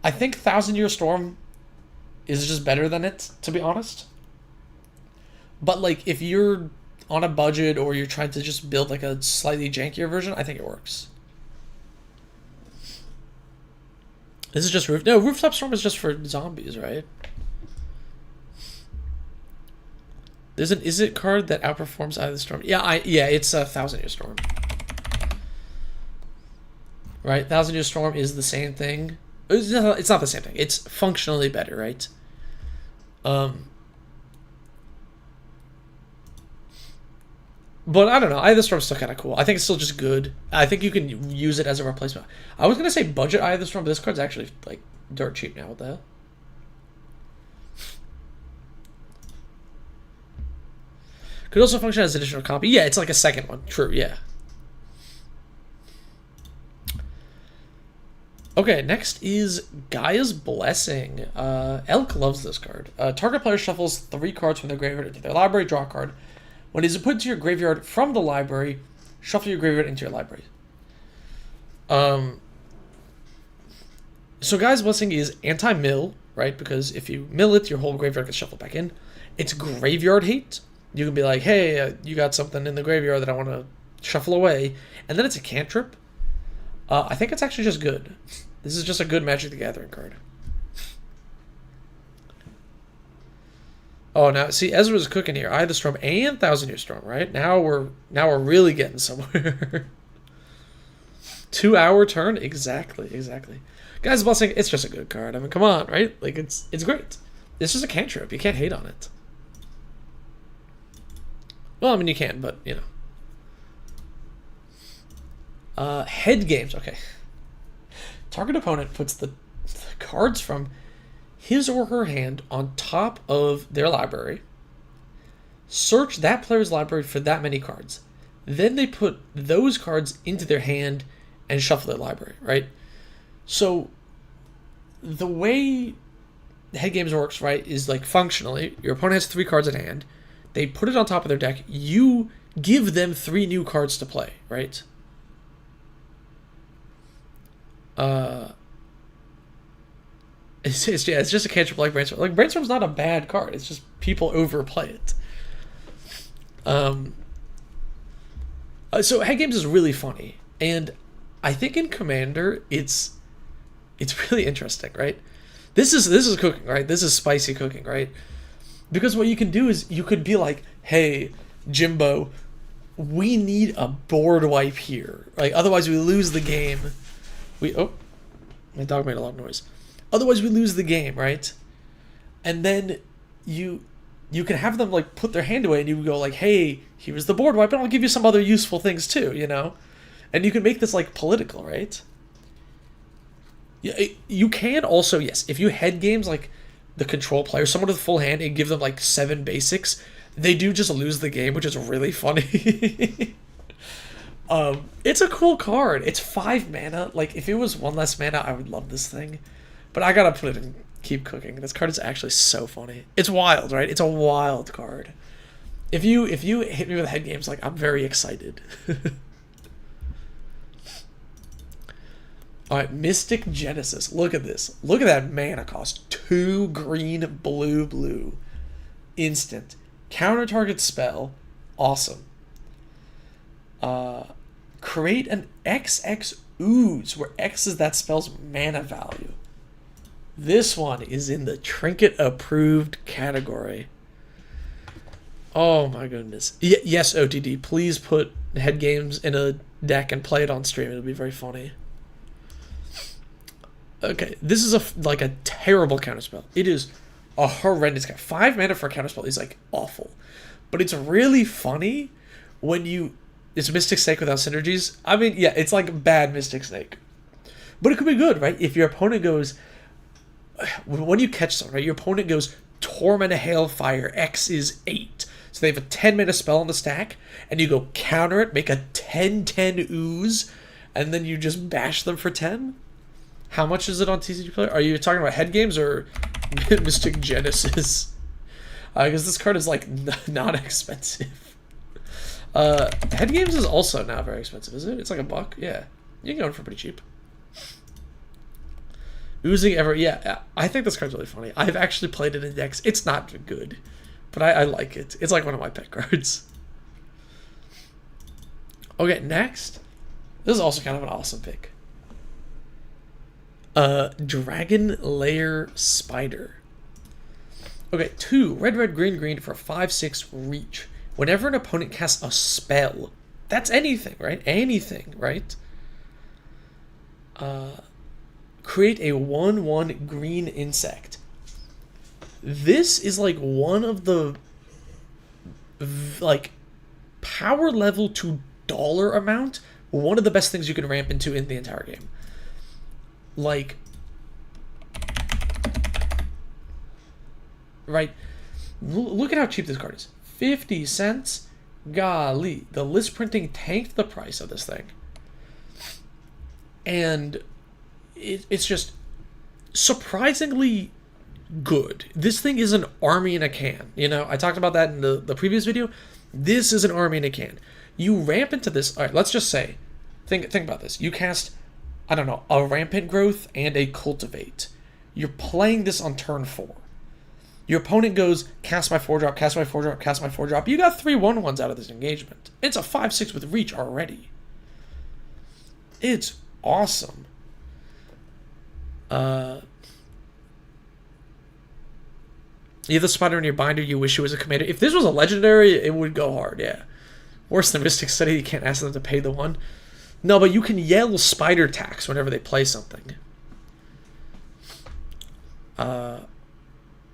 I think 1,000-Year Storm is just better than it, to be honest. But, like, if you're on a budget or you're trying to just build, like, a slightly jankier version, I think it works. This is just Rooftop Storm is just for zombies, right? There's an Is It card that outperforms Eye of the Storm. Yeah, it's a 1,000-Year Storm. Right? 1,000-Year Storm is the same thing. It's not the same thing. It's functionally better, right? But I don't know. Eye of the Storm's still kind of cool. I think it's still just good. I think you can use it as a replacement. I was going to say budget Eye of the Storm, but this card's actually, like, dirt cheap now. What the hell? Could also function as additional copy. Yeah, it's like a second one. True, yeah. Okay, next is Gaea's Blessing. Elk loves this card. Target player shuffles 3 cards from their graveyard into their library, draw a card. When it is put into your graveyard from the library, shuffle your graveyard into your library. So Gaea's Blessing is anti-mill, right? Because if you mill it, your whole graveyard gets shuffled back in. It's graveyard hate. You can be like, hey, you got something in the graveyard that I want to shuffle away. And then it's a cantrip. I think it's actually just good. This is just a good Magic the Gathering card. Oh, now, see, Ezra's cooking here. Eye of the Storm and 1,000-Year Storm, right? Now we're really getting somewhere. 2-hour turn? Exactly. Gaea's Blessing, it's just a good card. I mean, come on, right? Like, it's great. It's just a cantrip. You can't hate on it. Well, I mean, you can, but, you know. Head games. Okay. Target opponent puts the cards from his or her hand on top of their library. Search that player's library for that many cards. Then they put those cards into their hand and shuffle their library, right? So the way head games works, right, is like functionally, your opponent has 3 cards in hand. They put it on top of their deck. You give them 3 new cards to play, right? It's just a cantrip like Brainstorm. Like, Brainstorm's not a bad card. It's just people overplay it. So head games is really funny, and I think in Commander it's really interesting, right? This is cooking, right? This is spicy cooking, right? Because what you can do is you could be like, hey, Jimbo, we need a board wipe here. Like, otherwise we lose the game. Oh, my dog made a lot of noise. Otherwise we lose the game, right? And then you can have them, like, put their hand away, and you go like, hey, here's the board wipe, and I'll give you some other useful things too, you know? And you can make this, like, political, right? Yeah, you can also, yes, if you head games, like, the control player, someone with a full hand, and give them, like, 7 basics, they do just lose the game, which is really funny. It's a cool card. It's 5 mana. Like, if it was 1 less mana, I would love this thing. But I gotta put it in Keep Cooking. This card is actually so funny. It's wild, right? It's a wild card. If you hit me with head games, like, I'm very excited. Alright, Mystic Genesis. Look at this. Look at that mana cost. 2 green, blue. Instant. Counter target spell. Awesome. Create an XX Ooze, where X is that spell's mana value. This one is in the Trinket Approved category. Oh my goodness. Yes, OTD. Please put head games in a deck and play it on stream. It'll be very funny. Okay, this is like a terrible counterspell. It is a horrendous guy. 5 mana for a counterspell is like awful. But it's really funny when you... It's Mystic Snake without synergies. I mean, yeah, it's like bad Mystic Snake. But it could be good, right? If your opponent goes... When you catch someone, right? Your opponent goes Torment Hailfire, X is 8. So they have a 10 mana spell on the stack, and you go counter it, make a 10/10 ooze, and then you just bash them for 10? How much is it on TCG Player? Are you talking about head games or Mystic Genesis? Because this card is like not expensive. Head games is also not very expensive, is it? It's like $1. Yeah, you can go in for pretty cheap. Oozing Ever, yeah, I think this card's really funny. I've actually played it in decks. It's not good, but I like it. It's like one of my pet cards. Okay, next. This is also kind of an awesome pick. Dragonlair Spider. Okay, 2 red, red, green, green for 5/6 reach. Whenever an opponent casts a spell, that's anything, right? Anything, right? Create a 1/1 green insect. This is like one of the like power level to dollar amount, one of the best things you can ramp into in the entire game. Like, right? Look at how cheap this card is. 50 cents. Golly, the list printing tanked the price of this thing. And it's just surprisingly good. This thing is an army in a can. You know, I talked about that in the previous video. This is an army in a can. You ramp into this. All right, let's just say, think about this. You cast, I don't know, a Rampant Growth and a Cultivate. You're playing this on turn 4. Your opponent goes, cast my 4-drop, cast my 4-drop, cast my 4-drop. You got 3 1/1s out of this engagement. It's a 5/6 with reach already. It's awesome. You have the spider in your binder, you wish it was a commander. If this was a legendary, it would go hard, yeah. Worse than Mystic Study, you can't ask them to pay the 1. No, but you can yell spider tax whenever they play something.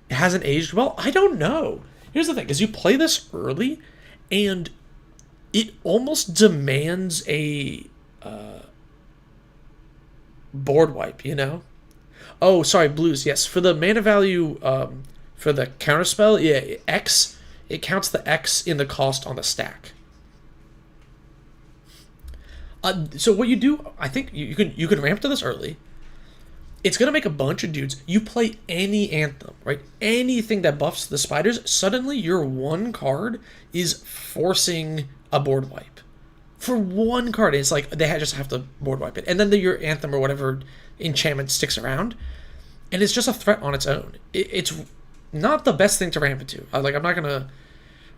It hasn't aged well? I don't know. Here's the thing, is you play this early, and it almost demands a board wipe, you know? Oh, sorry, blues, yes. For the mana value, for the counterspell, yeah, X, it counts the X in the cost on the stack. So what you do, I think you can ramp to this early. It's going to make a bunch of dudes. You play any Anthem, right? Anything that buffs the spiders, suddenly your 1 card is forcing a board wipe. For 1 card, it's like they just have to board wipe it. And then your Anthem or whatever enchantment sticks around. And it's just a threat on its own. It's not the best thing to ramp into. I'm not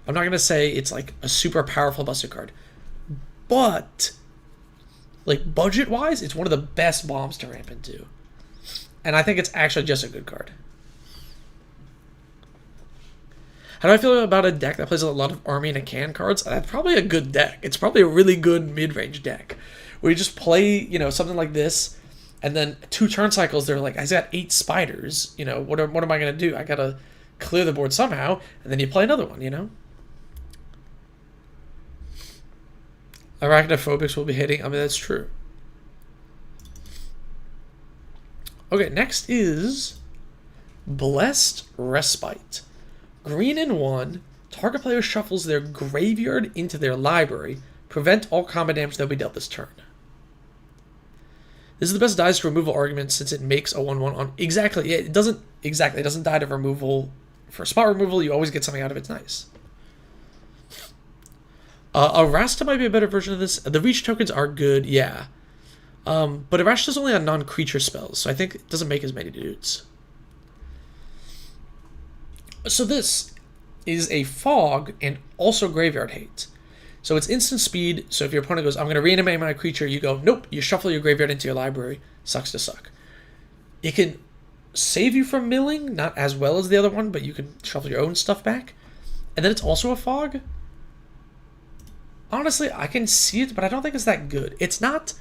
gonna say it's like a super powerful busted card. But like budget-wise, it's one of the best bombs to ramp into. And I think it's actually just a good card. How do I feel about a deck that plays a lot of Army in a Can cards? That's probably a good deck. It's probably a really good mid-range deck. Where you just play, you know, something like this, and then 2 turn cycles, they're like, I got 8 spiders. You know, what am I going to do? I got to clear the board somehow, and then you play another one, you know? Arachnophobics will be hitting. I mean, that's true. Okay, next is Blessed Respite. Green and 1. Target player shuffles their graveyard into their library. Prevent all combat damage that will be dealt this turn. This is the best dice to removal argument since it makes a 1/1 on... Exactly. Yeah, it doesn't die to removal. For spot removal, you always get something out of it. It's nice. Arasta might be a better version of this. The reach tokens are good, yeah. But Arashta's only on non-creature spells, so I think it doesn't make as many dudes. So this is a fog and also graveyard hate. So it's instant speed, so if your opponent goes, I'm going to reanimate my creature, you go, nope, you shuffle your graveyard into your library. Sucks to suck. It can save you from milling, not as well as the other one, but you can shuffle your own stuff back. And then it's also a fog. Honestly, I can see it, but I don't think it's that good. It's not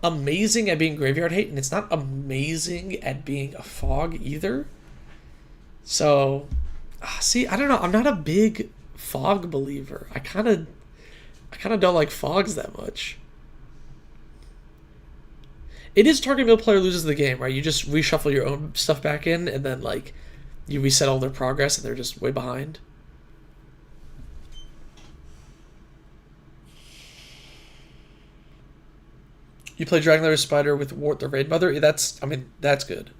amazing at being graveyard hate, and it's not amazing at being a fog either. So, see, I don't know. I'm not a big fog believer. I kind of don't like fogs that much. It is target mill player loses the game, right? You just reshuffle your own stuff back in, and then like you reset all their progress, and they're just way behind. You play Dragonlair Spider with Wart the Raid Mother. That's good.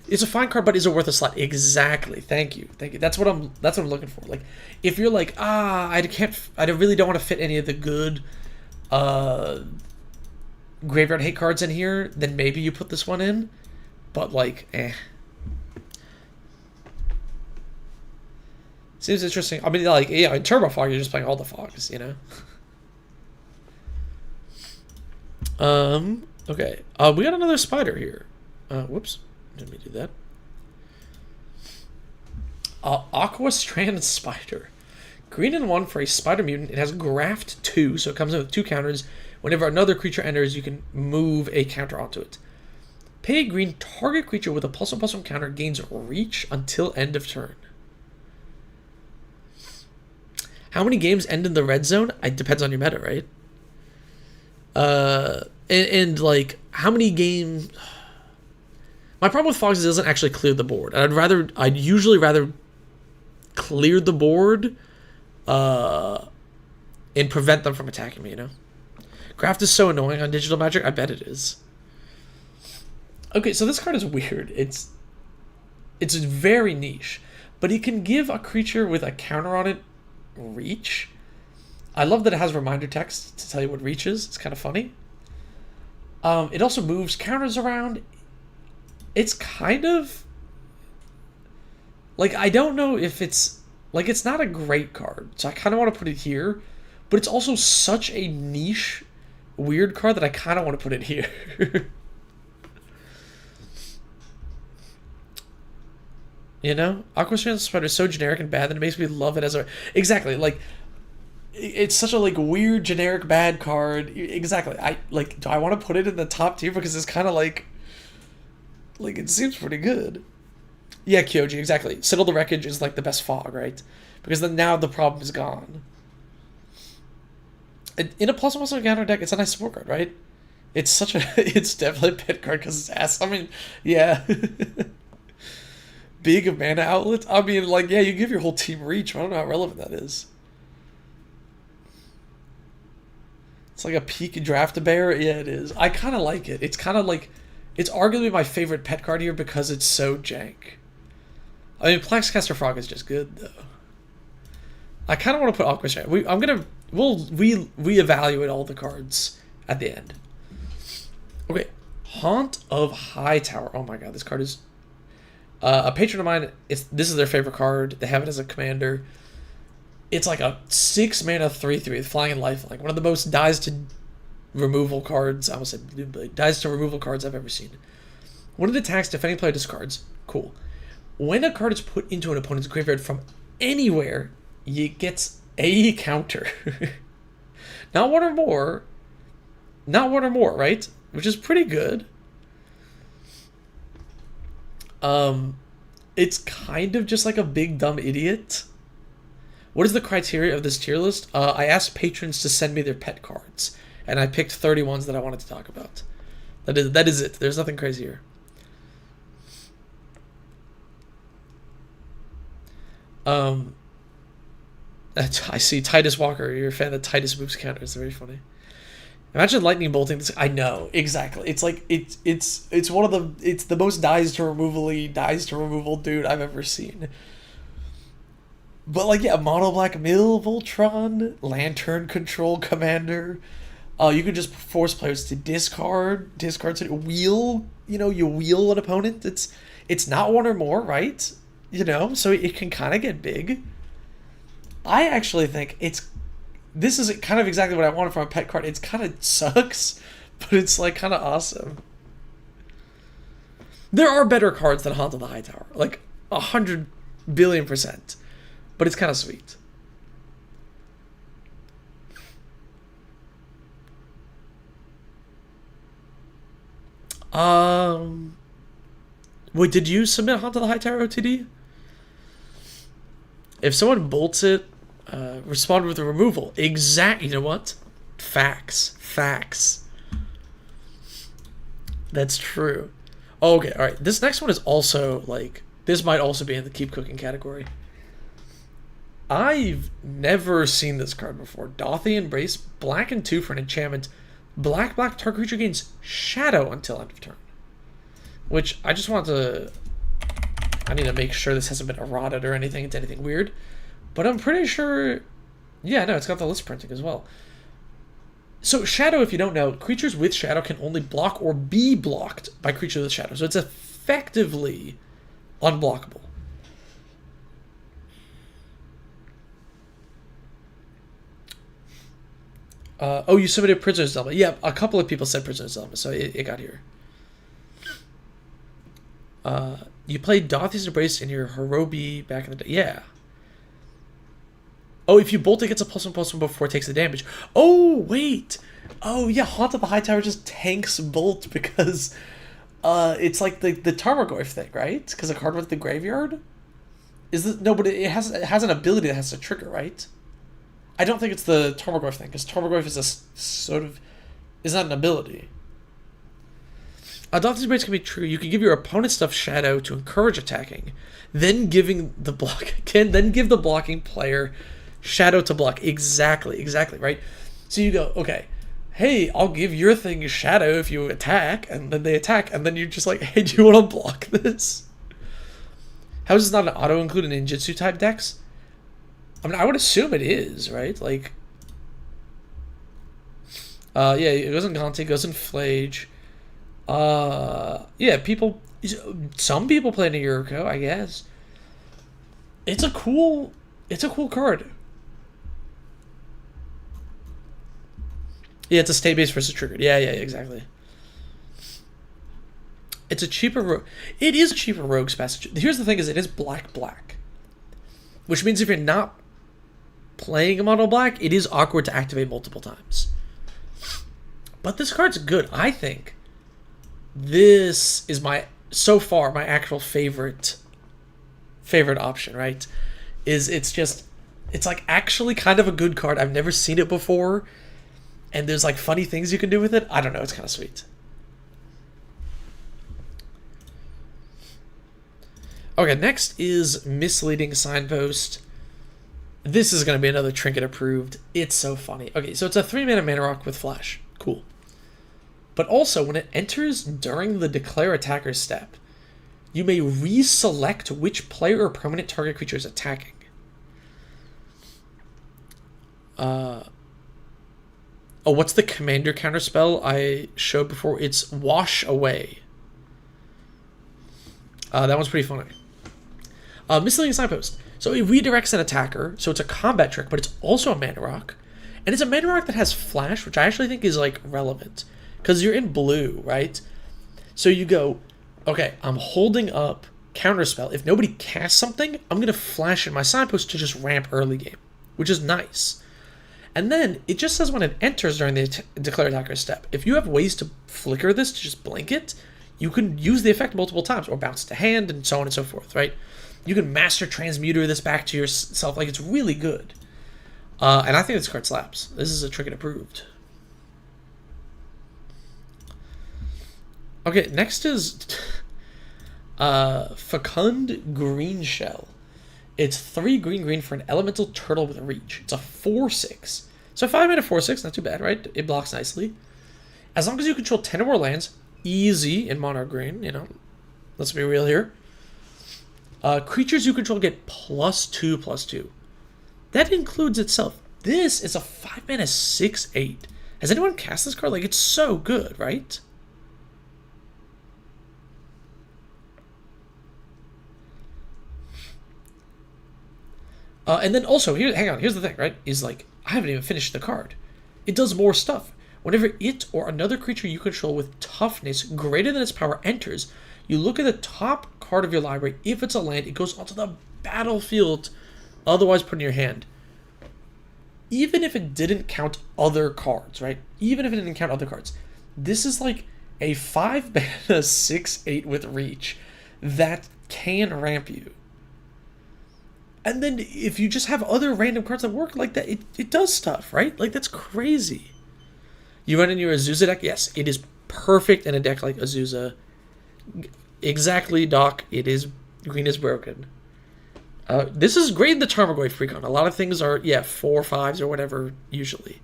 It's a fine card, but is it worth a slot? Exactly. Thank you. That's what I'm looking for. Like, if you're like, I really don't want to fit any of the good graveyard hate cards in here, then maybe you put this one in. But like, seems interesting. I mean, like, yeah, in Turbo Fog, you're just playing all the fogs, you know. Okay. We got another spider here. Whoops. Let me do that. Aqua Strand Spider. Green and 1 for a spider mutant. It has Graft 2, so it comes in with 2 counters. Whenever another creature enters, you can move a counter onto it. Pay a green, target creature with a +1/+1 counter gains reach until end of turn. How many games end in the red zone? It depends on your meta, right? And like, how many games... My problem with fogs is it doesn't actually clear the board. I'd usually rather clear the board and prevent them from attacking me, you know? Graft is so annoying on Digital Magic. I bet it is. Okay, so this card is weird. It's very niche, but it can give a creature with a counter on it reach. I love that it has reminder text to tell you what reach is. It's kind of funny. It also moves counters around. It's kind of like, I don't know if it's like, it's not a great card, so I kind of want to put it here, but it's also such a niche weird card that I kind of want to put it here. You know, Aqua Strand Spider is so generic and bad that it makes me love it as a... Exactly, like, it's such a like weird generic bad card. Exactly. Do I want to put it in the top tier because it's kind of like it seems pretty good. Yeah, Kyoji, exactly. Settle the Wreckage is like the best fog, right? Because then now the problem is gone. In a +1/+1 counter deck, it's a nice support card, right? It's such a... It's definitely a pit card because it's ass. I mean, yeah. Big mana outlet? I mean, like, yeah, you give your whole team reach. I don't know how relevant that is. It's like a peak draft bear. Yeah, it is. I kind of like it. It's kind of like... It's arguably my favorite pet card here because it's so jank. I mean, Plexcaster Frog is just good, though. I kind of want to put Aqua Strand. We'll reevaluate all the cards at the end. Okay. Haunt of Hightower. Oh my god, this card is... a patron of mine, this is their favorite card. They have it as a commander. It's like a 6 mana 3/3 with flying and lifelink. One of the most dies to removal cards. I almost said dies to removal cards I've ever seen. When it attacks, defending player discards. Cool. When a card is put into an opponent's graveyard from anywhere, it gets a counter. Not one or more. Not one or more, right? Which is pretty good. It's kind of just like a big dumb idiot. What is the criteria of this tier list? I asked patrons to send me their pet cards, and I picked 30 ones that I wanted to talk about. That is it. There's nothing crazy here. I see Titus Walker. You're a fan of Titus moves counter. It's very funny. Imagine lightning bolting this. I know, exactly. It's like it's one of the most dies to removal dude I've ever seen. But like, yeah, mono black mill Voltron, lantern control commander. You can just force players to discard to wheel. You know, you wheel an opponent. It's not one or more, right? You know, so it can kind of get big. I actually think this is kind of exactly what I wanted from a pet card. It's kind of sucks, but it's like kind of awesome. There are better cards than Haunt of the Hightower, like 100 billion%, but it's kind of sweet. Wait, did you submit Haunt of the High Tower OTD? If someone bolts it, respond with a removal. You know what? Facts. That's true. Oh, okay, alright. This next one is also, like... This might also be in the keep cooking category. I've never seen this card before. Dothy Embrace, black and 2 for an enchantment. Black, target creature gains Shadow until end of turn. Which, I just want to... I need to make sure this hasn't been eroded or anything into anything weird. But I'm pretty sure... Yeah, no, it's got the list printing as well. So, Shadow, if you don't know, creatures with Shadow can only block or be blocked by creatures with Shadow. So it's effectively unblockable. Oh, you submitted Prisoner's Dilemma. Yeah, a couple of people said Prisoner's Dilemma, so it got here. You played Dothy's Embrace in your Hirobi back in the day. Yeah. Oh, if you bolt, it gets a +1/+1 before it takes the damage. Oh, wait. Oh, yeah, Haunt of the High Tower just tanks bolt because it's like the Tarmogoyf thing, right? Because a card went to the graveyard? No, but it has an ability that has to trigger, right? I don't think it's the Tarmogoyf thing, because Tarmogoyf is a sort of... is not an ability. Dothy's Embrace can be true. You can give your opponent stuff Shadow to encourage attacking, then give the blocking player Shadow to block. Exactly, right? So you go, okay, hey, I'll give your thing Shadow if you attack, and then they attack, and then you're just like, hey, do you want to block this? How is this not an auto-include in ninjutsu type decks? I mean, I would assume it is, right? Like, yeah, it goes in Gante, it goes in Flage. Yeah, some people play in a Yuriko, I guess. It's a cool card. Yeah, it's a state-based versus triggered. Yeah, exactly. It's a cheaper it is a cheaper Rogue's Passage. Here's the thing, is it is black. Which means if you're not playing a mono black, it is awkward to activate multiple times. But this card's good. I think this is so far my actual favorite option, right? It's like actually kind of a good card. I've never seen it before, and there's like funny things you can do with it. I don't know, it's kind of sweet. Okay, next is Misleading Signpost. This is going to be another trinket approved. It's so funny. Okay, so it's a 3-mana rock with flash. Cool. But also, when it enters during the declare attacker step, you may reselect which player or permanent target creature is attacking. Oh, what's the commander counterspell I showed before? It's Wash Away. That one's pretty funny. Misleading Signpost. So it redirects an attacker, so it's a combat trick, but it's also a mana rock. And it's a mana rock that has flash, which I actually think is like relevant. Because you're in blue, right? So you go, okay, I'm holding up counterspell. If nobody casts something, I'm going to flash in my Signpost to just ramp early game, which is nice. And then it just says when it enters during the declare attacker step. If you have ways to flicker this to just blink it, you can use the effect multiple times, or bounce to hand, and so on and so forth, right? You can Master Transmuter this back to yourself. Like, it's really good. And I think this card slaps. This is a trinket approved. Okay, next is Fecund Green Shell. It's 3 green for an elemental turtle with reach. It's a 4/6. So 5-mana 4/6, not too bad, right? It blocks nicely. As long as you control 10 or more lands, easy in mono green, you know. Let's be real here. Creatures you control get +2/+2. That includes itself. This is a 5-mana 6/8. Has anyone cast this card? Like, it's so good, right? And then also, here's the thing, right? Is like, I haven't even finished the card. It does more stuff. Whenever it or another creature you control with toughness greater than its power enters, you look at the top card of your library. If it's a land, it goes onto the battlefield, otherwise put in your hand. Even if it didn't count other cards, right? Even if it didn't count other cards. This is like a 5-mana 6/8 with reach that can ramp you. And then if you just have other random cards that work like that, it does stuff, right? Like, that's crazy. You run in your Azusa deck? Yes, it is perfect in a deck like Azusa. Exactly, Doc. It is green is broken. This is great in the Tarmogoyf Precon. A lot of things are, 4 5s or whatever, usually.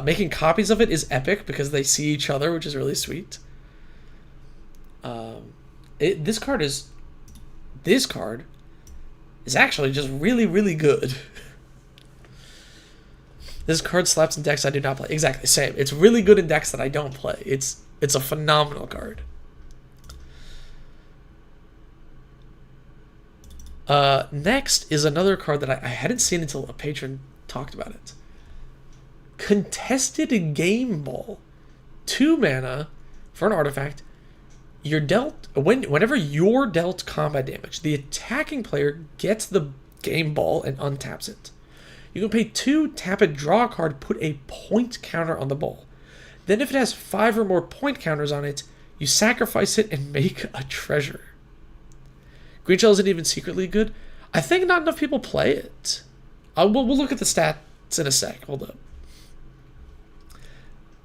Making copies of it is epic because they see each other, which is really sweet. This card is actually just really, really good. This card slaps in decks I do not play. Exactly, same. It's really good in decks that I don't play. It's a phenomenal card. Next is another card that I hadn't seen until a patron talked about it. Contested Game Ball. 2 mana for an artifact. You're dealt whenever you're dealt combat damage, the attacking player gets the game ball and untaps it. You can pay 2, tap it, draw a card, put a point counter on the ball. Then if it has 5 or more point counters on it, you sacrifice it and make a treasure. Green Shell isn't even secretly good. I think not enough people play it. We'll look at the stats in a sec. Hold up.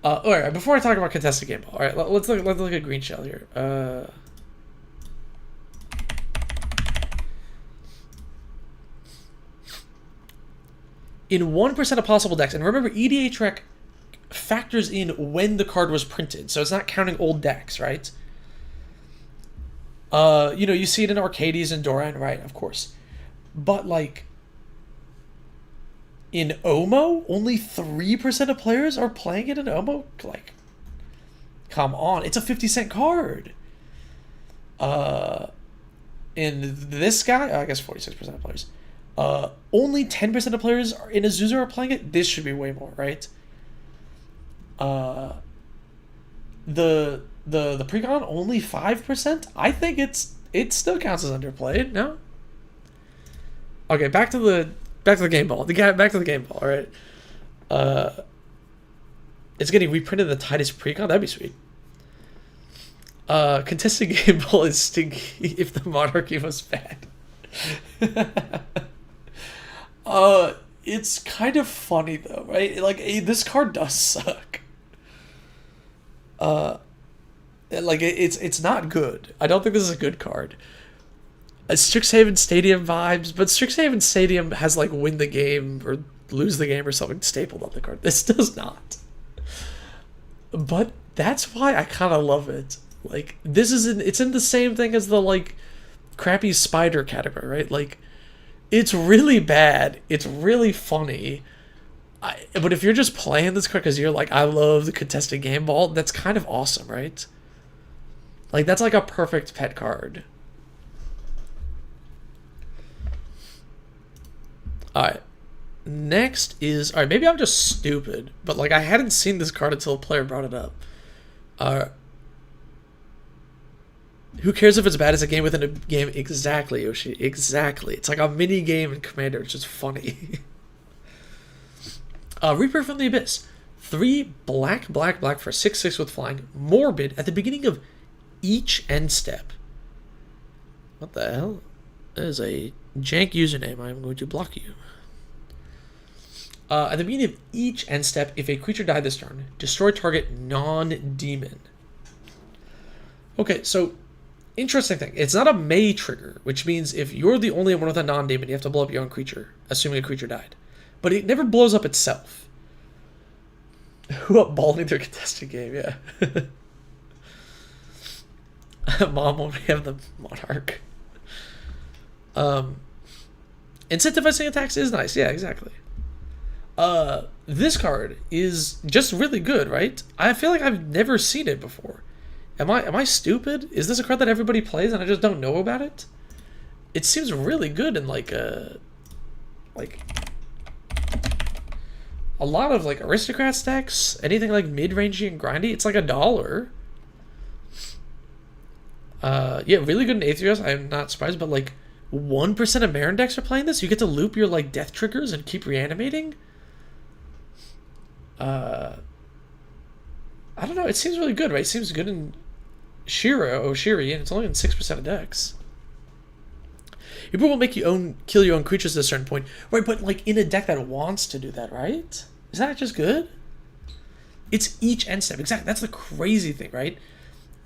All right, before I talk about contested game ball, all right, let's look at Green Shell here. In 1% of possible decks, and remember, EDH Rec factors in when the card was printed, so it's not counting old decks, right? You see it in Arcades and Doran, right? Of course, but like in Omo, only 3% of players are playing it in Omo. Like, come on, it's a 50-cent card. In this guy, I guess 46% of players. Only 10% of players in Azusa are playing it. This should be way more, right? The precon only 5%. I think it still counts as underplayed. No. Okay, back to the game ball. Back to the game ball. All right. It's getting reprinted in the Titus precon. That'd be sweet. Contested game ball is stinky if the monarchy was bad. It's kind of funny though, right? Like, this card does suck. It's not good. I don't think this is a good card. Strixhaven Stadium vibes, but Strixhaven Stadium has like win the game or lose the game or something stapled on the card. This does not. But that's why I kind of love it. Like, it's in the same thing as the like crappy spider category, right? Like, it's really bad. It's really funny. But if you're just playing this card because you're like, I love the contested game ball, that's kind of awesome, right? Like, that's like a perfect pet card. Alright. Next is... Alright, maybe I'm just stupid, but like, I hadn't seen this card until a player brought it up. Who cares if it's bad? It's a game within a game. Exactly, Yoshi. Exactly. It's like a mini game in Commander. It's just funny. Reaper from the Abyss. 3 black for 6/6 with flying. Morbid at the beginning of each end step. What the hell? That is a jank username. I'm going to block you. At the beginning of each end step, if a creature died this turn, destroy target non-demon. Okay, so interesting thing. It's not a May trigger, which means if you're the only one with a non-demon, you have to blow up your own creature, assuming a creature died. But it never blows up itself. Who up balling their contested game? Yeah. Mom when we have the Monarch. Incentivizing attacks is nice. Yeah, exactly. This card is just really good, right? I feel like I've never seen it before. Am I stupid? Is this a card that everybody plays and I just don't know about it? It seems really good in like a lot of like aristocrat stacks, anything like mid-rangey and grindy. It's like $1. Yeah, really good in Aether Vial. I'm not surprised, but like 1% of Marin decks are playing this. You get to loop your like death triggers and keep reanimating. I don't know. It seems really good, right? It seems good in Shiri, and it's only in 6% of decks. Your board will make you kill your own creatures at a certain point. Right, but like in a deck that wants to do that, right? Is that just good? It's each end step. Exactly. That's the crazy thing, right?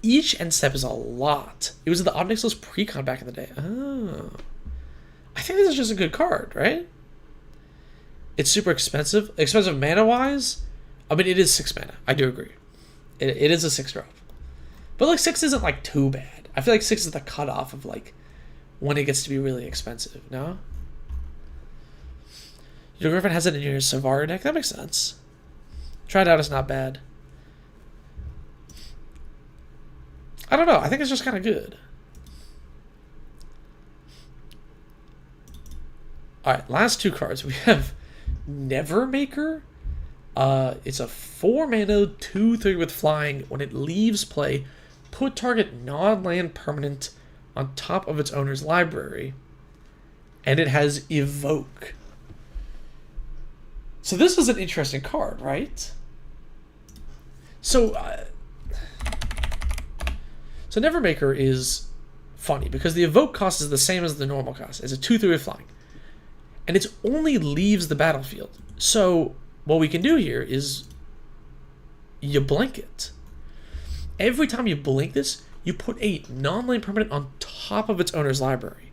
Each end step is a lot. It was the Omnix's precon back in the day. Oh. I think this is just a good card, right? It's super expensive. Expensive mana-wise, I mean, it is 6 mana. I do agree. It is a 6-drop. But like 6 isn't like too bad. I feel like 6 is the cutoff of like when it gets to be really expensive, no? Your girlfriend has it in your Savara deck? That makes sense. Try it out, it's not bad. I don't know, I think it's just kind of good. Alright, last 2 cards. We have Nevermaker. It's a 4-mana, 2/3 with flying. When it leaves play, put target non-land permanent on top of its owner's library. And it has Evoke. So this is an interesting card, right? So Nevermaker is funny because the Evoke cost is the same as the normal cost. It's a 2/3 with flying. And it only leaves the battlefield. So what we can do here is you blink it. Every time you blink this, you put a non-land permanent on top of its owner's library,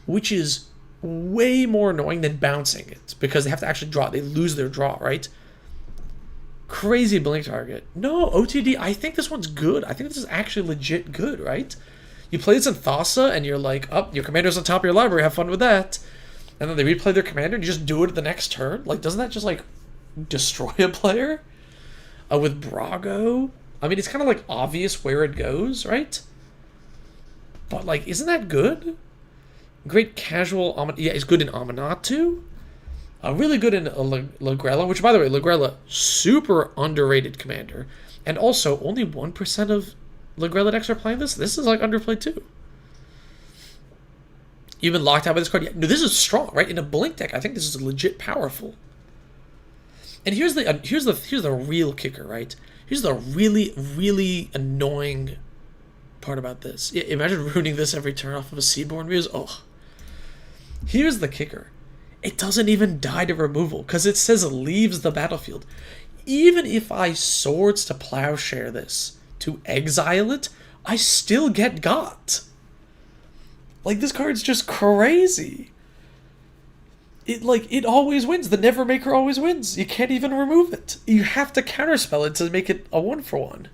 which is way more annoying than bouncing it because they have to actually draw. They lose their draw, right? Crazy blink target. No, OTD, I think this one's good. I think this is actually legit good, right? You play this in Thassa and you're like, oh, your commander's on top of your library, have fun with that. And then they replay their commander and you just do it at the next turn. Like, doesn't that just like destroy a player? With Brago, I mean, it's kind of like obvious where it goes, right? But like, isn't that good? Great casual, yeah, it's good in Amanatu. Really good in Lagrella, which by the way, Lagrella, super underrated commander. And also, only 1% of Lagrella decks are playing this. This is like underplayed too. You've been locked out by this card. Yeah, no, this is strong, right? In a blink deck, I think this is legit powerful. And here's the real kicker, right? Here's the really annoying part about this. Yeah, imagine ruining this every turn off of a Seedborn Muse. Oh. Here's the kicker. It doesn't even die to removal because it says leaves the battlefield. Even if I Swords to Plowshare this to exile it, I still get got. Like, this card's just crazy. It always wins. The Nevermaker always wins. You can't even remove it. You have to counterspell it to make it a 1-for-1.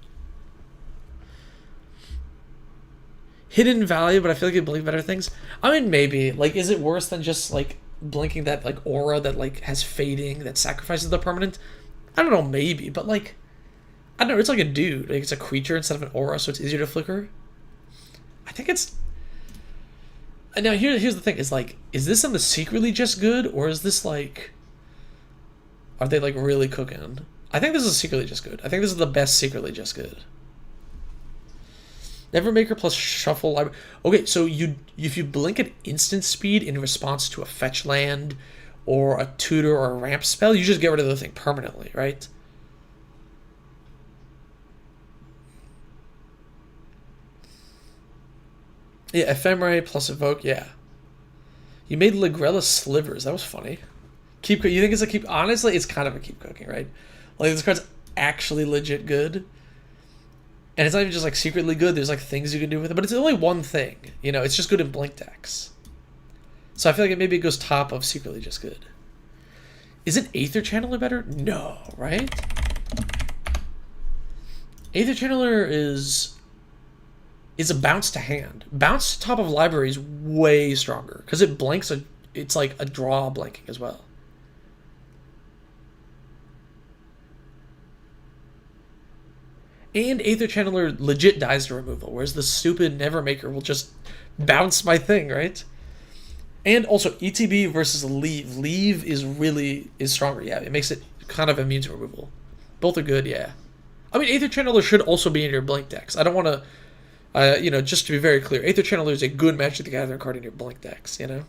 Hidden value, but I feel like you blink better things. I mean, maybe. Like, is it worse than just, like, blinking that, like, aura that, like, has fading, that sacrifices the permanent? I don't know, maybe. But, like, I don't know. It's like a dude. Like, it's a creature instead of an aura, so it's easier to flicker. I think it's... Now, here's the thing, is like, is this in the secretly just good, or is this like, are they like really cooking? I think this is secretly just good. I think this is the best secretly just good. Nevermaker plus shuffle library. Okay, so if you blink at instant speed in response to a fetch land, or a tutor or a ramp spell, you just get rid of the thing permanently, right? Yeah, Ephemerate plus Evoke, yeah. You made Lagrella Slivers, that was funny. You think it's a keep? Honestly, it's kind of a keep cooking, right? Like, this card's actually legit good. And it's not even just, like, secretly good, there's, like, things you can do with it, but it's only one thing. You know, it's just good in blink decks. So I feel like maybe it goes top of secretly just good. Isn't Aether Channeler better? No, right? Aether Channeler is a bounce to hand. Bounce to top of library is way stronger because it blanks it's like a draw blanking as well. And Aether Channeler legit dies to removal, whereas the stupid Nevermaker will just bounce my thing, right? And also ETB versus Leave. Leave is stronger, yeah. It makes it kind of immune to removal. Both are good, yeah. I mean, Aether Channeler should also be in your blink decks. I don't want to just to be very clear, Aether Channeler is a good Magic the Gathering card in your blink decks, you know?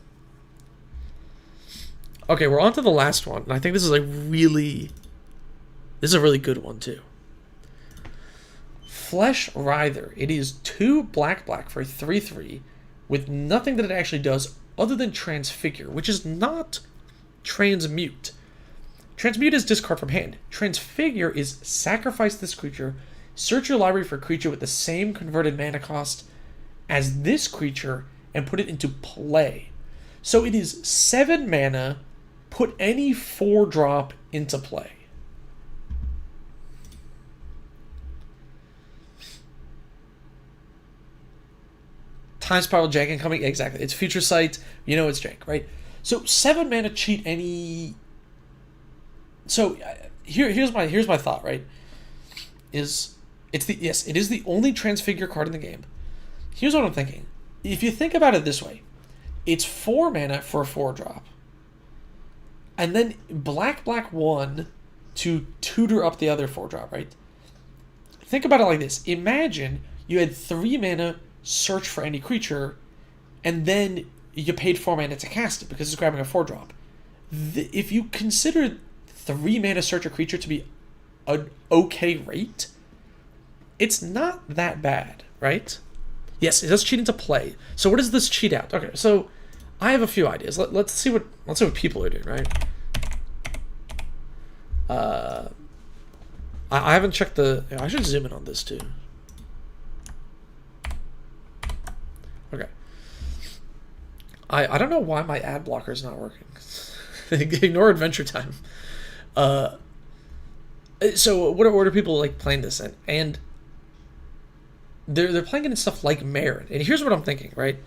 Okay, we're on to the last one, and I think this is a really good one, too. Flesh Writher. It is 2 black for 3/3 with nothing that it actually does other than Transfigure, which is not Transmute. Transmute is discard from hand. Transfigure is sacrifice this creature, search your library for a creature with the same converted mana cost as this creature, and put it into play. So it is 7 mana, put any 4-drop into play. Time Spiral jank incoming, exactly. It's Future Sight, you know it's jank, right? So 7 mana cheat any. So here's my thought, right? It is the only Transfigure card in the game. Here's what I'm thinking. If you think about it this way, it's 4 mana for a 4-drop. And then black 1 to tutor up the other 4-drop, right? Think about it like this. Imagine you had 3 mana, search for any creature, and then you paid 4 mana to cast it because it's grabbing a 4-drop. If you consider 3 mana search a creature to be an okay rate, it's not that bad, right? Yes, it does cheat into play. So what does this cheat out? Okay, so I have a few ideas. Let's see what people are doing, right? I haven't checked the. I should zoom in on this too. Okay. I don't know why my ad blocker is not working. Ignore Adventure Time. So what are people like playing this in? And they're playing it in stuff like Marin. And here's what I'm thinking, right?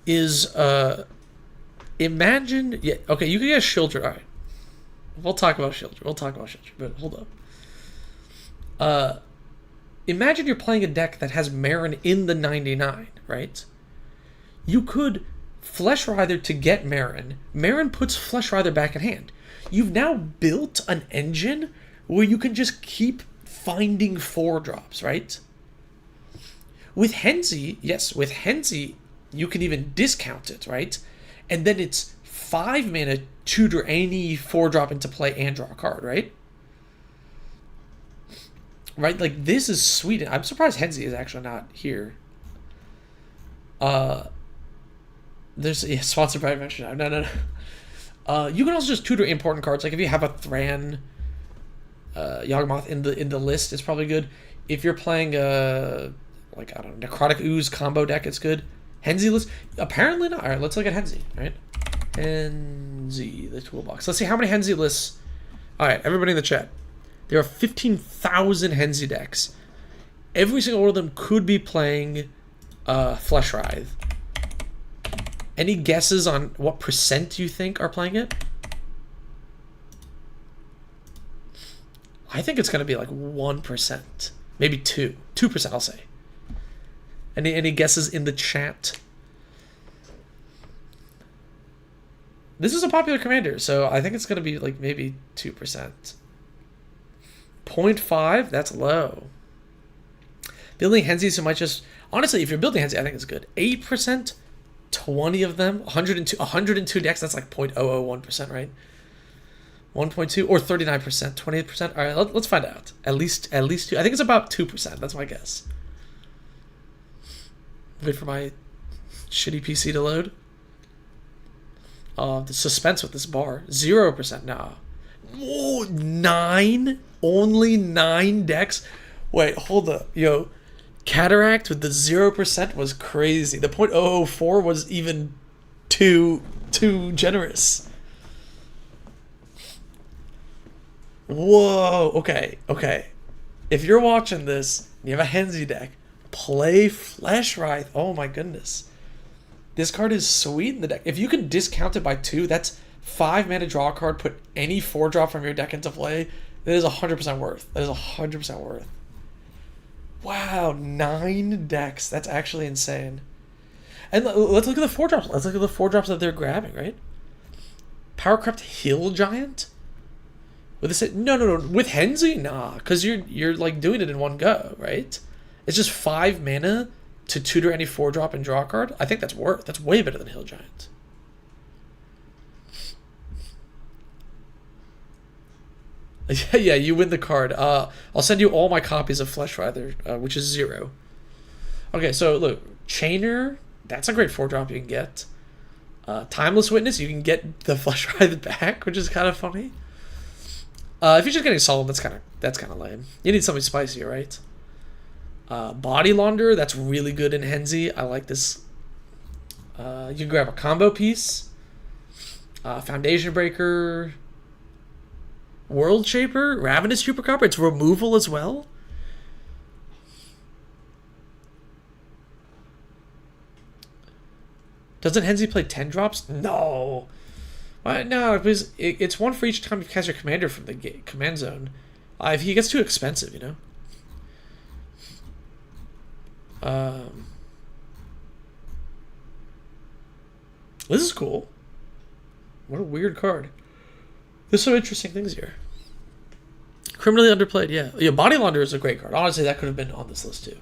Is imagine okay, you can get Shieldred. All right. We'll talk about Shieldred, but hold up. Imagine you're playing a deck that has Marin in the 99, right? You could Flesh Writher to get Marin. Marin puts Flesh Writher back in hand. You've now built an engine where you can just keep finding 4-drops, right? With Henzi, you can even discount it, right? And then it's 5 mana, tutor any 4-drop into play and draw a card, right? Right, like this is sweet. I'm surprised Henzi is actually not here. There's sponsored by Adventure. No. You can also just tutor important cards. Like if you have a Thran, Yawgmoth in the list, it's probably good. If you're playing like I don't know, Necrotic Ooze combo deck, it's good. Henzi list, apparently not. All right, let's look at Henzi. All right, Henzi, the toolbox. Let's see how many Henzi lists. All right, everybody in the chat. There are 15,000 Henzi decks. Every single one of them could be playing Flesh Writhe. Any guesses on what percent you think are playing it? I think it's going to be like 1%. Maybe 2%. 2%, I'll say. Any guesses in the chat? This is a popular commander, so I think it's going to be like maybe 2%. 0.5? That's low. Building Henzies who might just... Honestly, if you're building Henzi, I think it's good. 8%? 20 of them? 102 decks, that's like 0.001%, right? 1.2 or 39%, 28%. All right, let's find out. At least 2. I think it's about 2%. That's my guess. Wait for my shitty PC to load. The suspense with this bar. 0%. Nah. Whoa, 9? Only 9 decks? Wait, hold up. Yo, Cataract with the 0% was crazy. The 0.004 was even too generous. Whoa, okay. If you're watching this, and you have a Henzi deck, play Flesh Writhe. Oh my goodness. This card is sweet in the deck. If you can discount it by 2, that's 5 mana, draw a card, put any 4-drop from your deck into play. That is 100% worth. That is 100% worth. Wow, 9 decks. That's actually insane. And let's look at the 4-drops. Let's look at the 4-drops that they're grabbing, right? Powercraft Hill Giant? With this, no. With Henzi, nah, because you're like doing it in one go, right? It's just 5 mana to tutor any 4-drop and draw a card. I think that's worth. That's way better than Hill Giant. Yeah, you win the card. I'll send you all my copies of Flesh Writher, which is 0. Okay, so look, Chainer, that's a great 4-drop you can get. Timeless Witness, you can get the Flesh Writher back, which is kind of funny. If you're just getting Solemn, that's kind of lame. You need something spicier, right? Body Launderer, that's really good in Henzi. I like this. You can grab a combo piece. Foundation Breaker. World Shaper, Ravenous Chupacabra. It's removal as well. Doesn't Henzi play 10 drops? No. Why? No, because it's 1 for each time you cast your commander from the command zone. If he gets too expensive, you know. This is cool. What a weird card. There's some interesting things here. Criminally underplayed, yeah. Yeah, Body Launderer is a great card. Honestly, that could have been on this list too.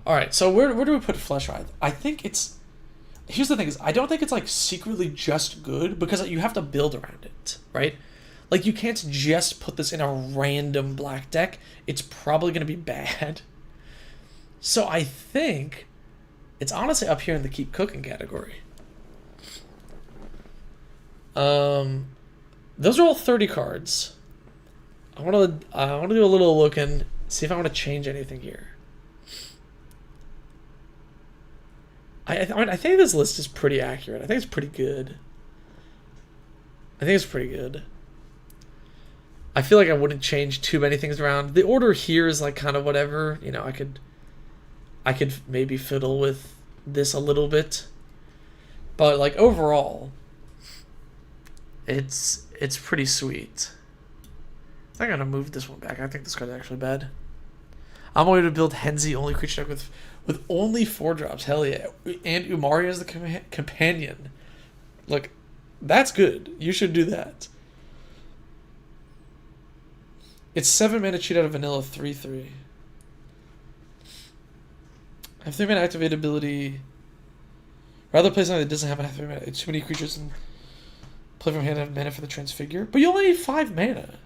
Alright, so where do we put Flesh Writhe? I think it's... Here's the thing is, I don't think it's like secretly just good because you have to build around it, right? Like you can't just put this in a random black deck. It's probably going to be bad. So I think it's honestly up here in the keep cooking category. Those are all 30 cards. I want to do a little look and see if I want to change anything here. I think this list is pretty accurate. I think it's pretty good. I feel like I wouldn't change too many things around. The order here is like kind of whatever. You know, I could maybe fiddle with this a little bit. But like overall, it's pretty sweet. I gotta move this one back. I think this card's actually bad. I'm going to build Henzi only creature deck with only 4 drops. Hell yeah. And Umari as the companion. Look, that's good. You should do that. It's 7 mana cheat out of vanilla 3/3. Have 3 mana activate ability. Rather play something that doesn't have enough 3 mana. It's too many creatures and play from hand and have mana for the transfigure. But you only need 5 mana.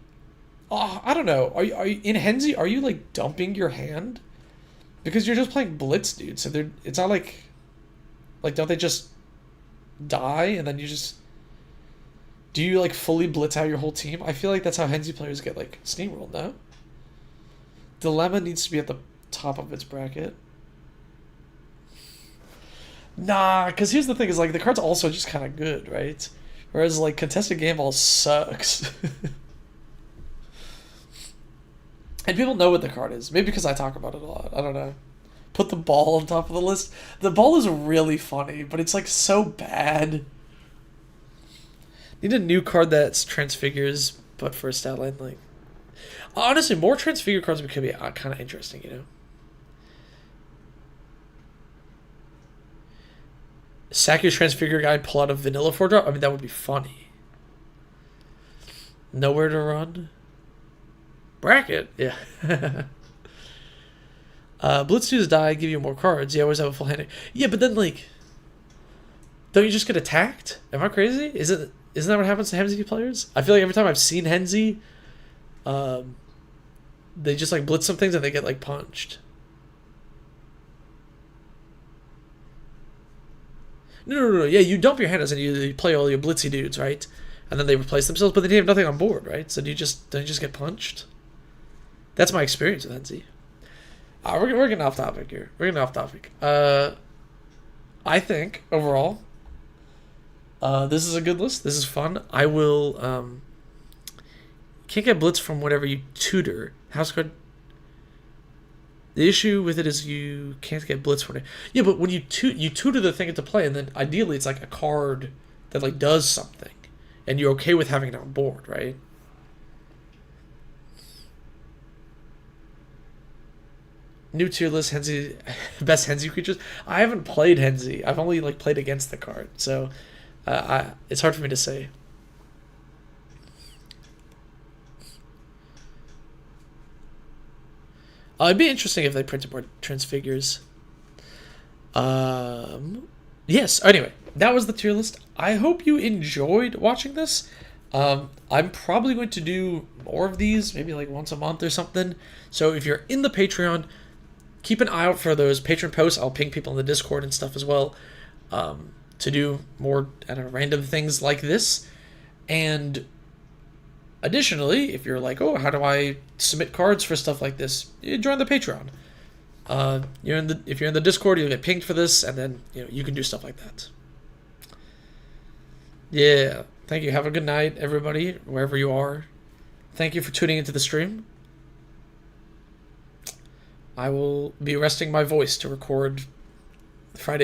Oh, I don't know. Are you in Henzi? Are you like dumping your hand? Because you're just playing Blitz, dude. So it's not like don't they just die and then you just do you like fully blitz out your whole team? I feel like that's how Henzi players get like steamrolled. No. Dilemma needs to be at the top of its bracket. Nah, because here's the thing: is like the card's also just kind of good, right? Whereas like contested game ball sucks. And people know what the card is. Maybe because I talk about it a lot. I don't know. Put the ball on top of the list. The ball is really funny, but it's like so bad. Need a new card that's transfigures, but for a stat line. Like, honestly, more transfigure cards could be kind of interesting, you know? Sack your transfigure guy and pull out a vanilla 4-drop? I mean, that would be funny. Nowhere to run? Bracket, yeah. Blitz 2's die, give you more cards. You always have a full hand. Yeah, but then like, don't you just get attacked? Am I crazy? Isn't that what happens to Henzi players? I feel like every time I've seen Henzi, they just like blitz some things and they get like punched. No. Yeah, you dump your hands and you play all your blitzy dudes, right? And then they replace themselves, but they have nothing on board, right? So don't you just get punched? That's my experience with Henzi. We're getting off topic here. I think overall, this is a good list. This is fun. I will. Can't get blitz from whatever you tutor. House card. The issue with it is you can't get blitz from it. Yeah, but when you tutor the thing into play, and then ideally it's like a card that like does something, and you're okay with having it on board, right? New tier list, Henzi, best Henzi creatures. I haven't played Henzi. I've only like played against the card, so it's hard for me to say. It'd be interesting if they printed more transfigures. Yes. Anyway, that was the tier list. I hope you enjoyed watching this. I'm probably going to do more of these, maybe like once a month or something. So if you're in the Patreon, keep an eye out for those Patron posts. I'll ping people in the Discord and stuff as well, to do more, I don't know, random things like this. And additionally, if you're like, oh, how do I submit cards for stuff like this? You join the Patreon. If you're in the Discord, you'll get pinged for this, and then you can do stuff like that. Yeah, thank you. Have a good night, everybody, wherever you are. Thank you for tuning into the stream. I will be resting my voice to record Friday.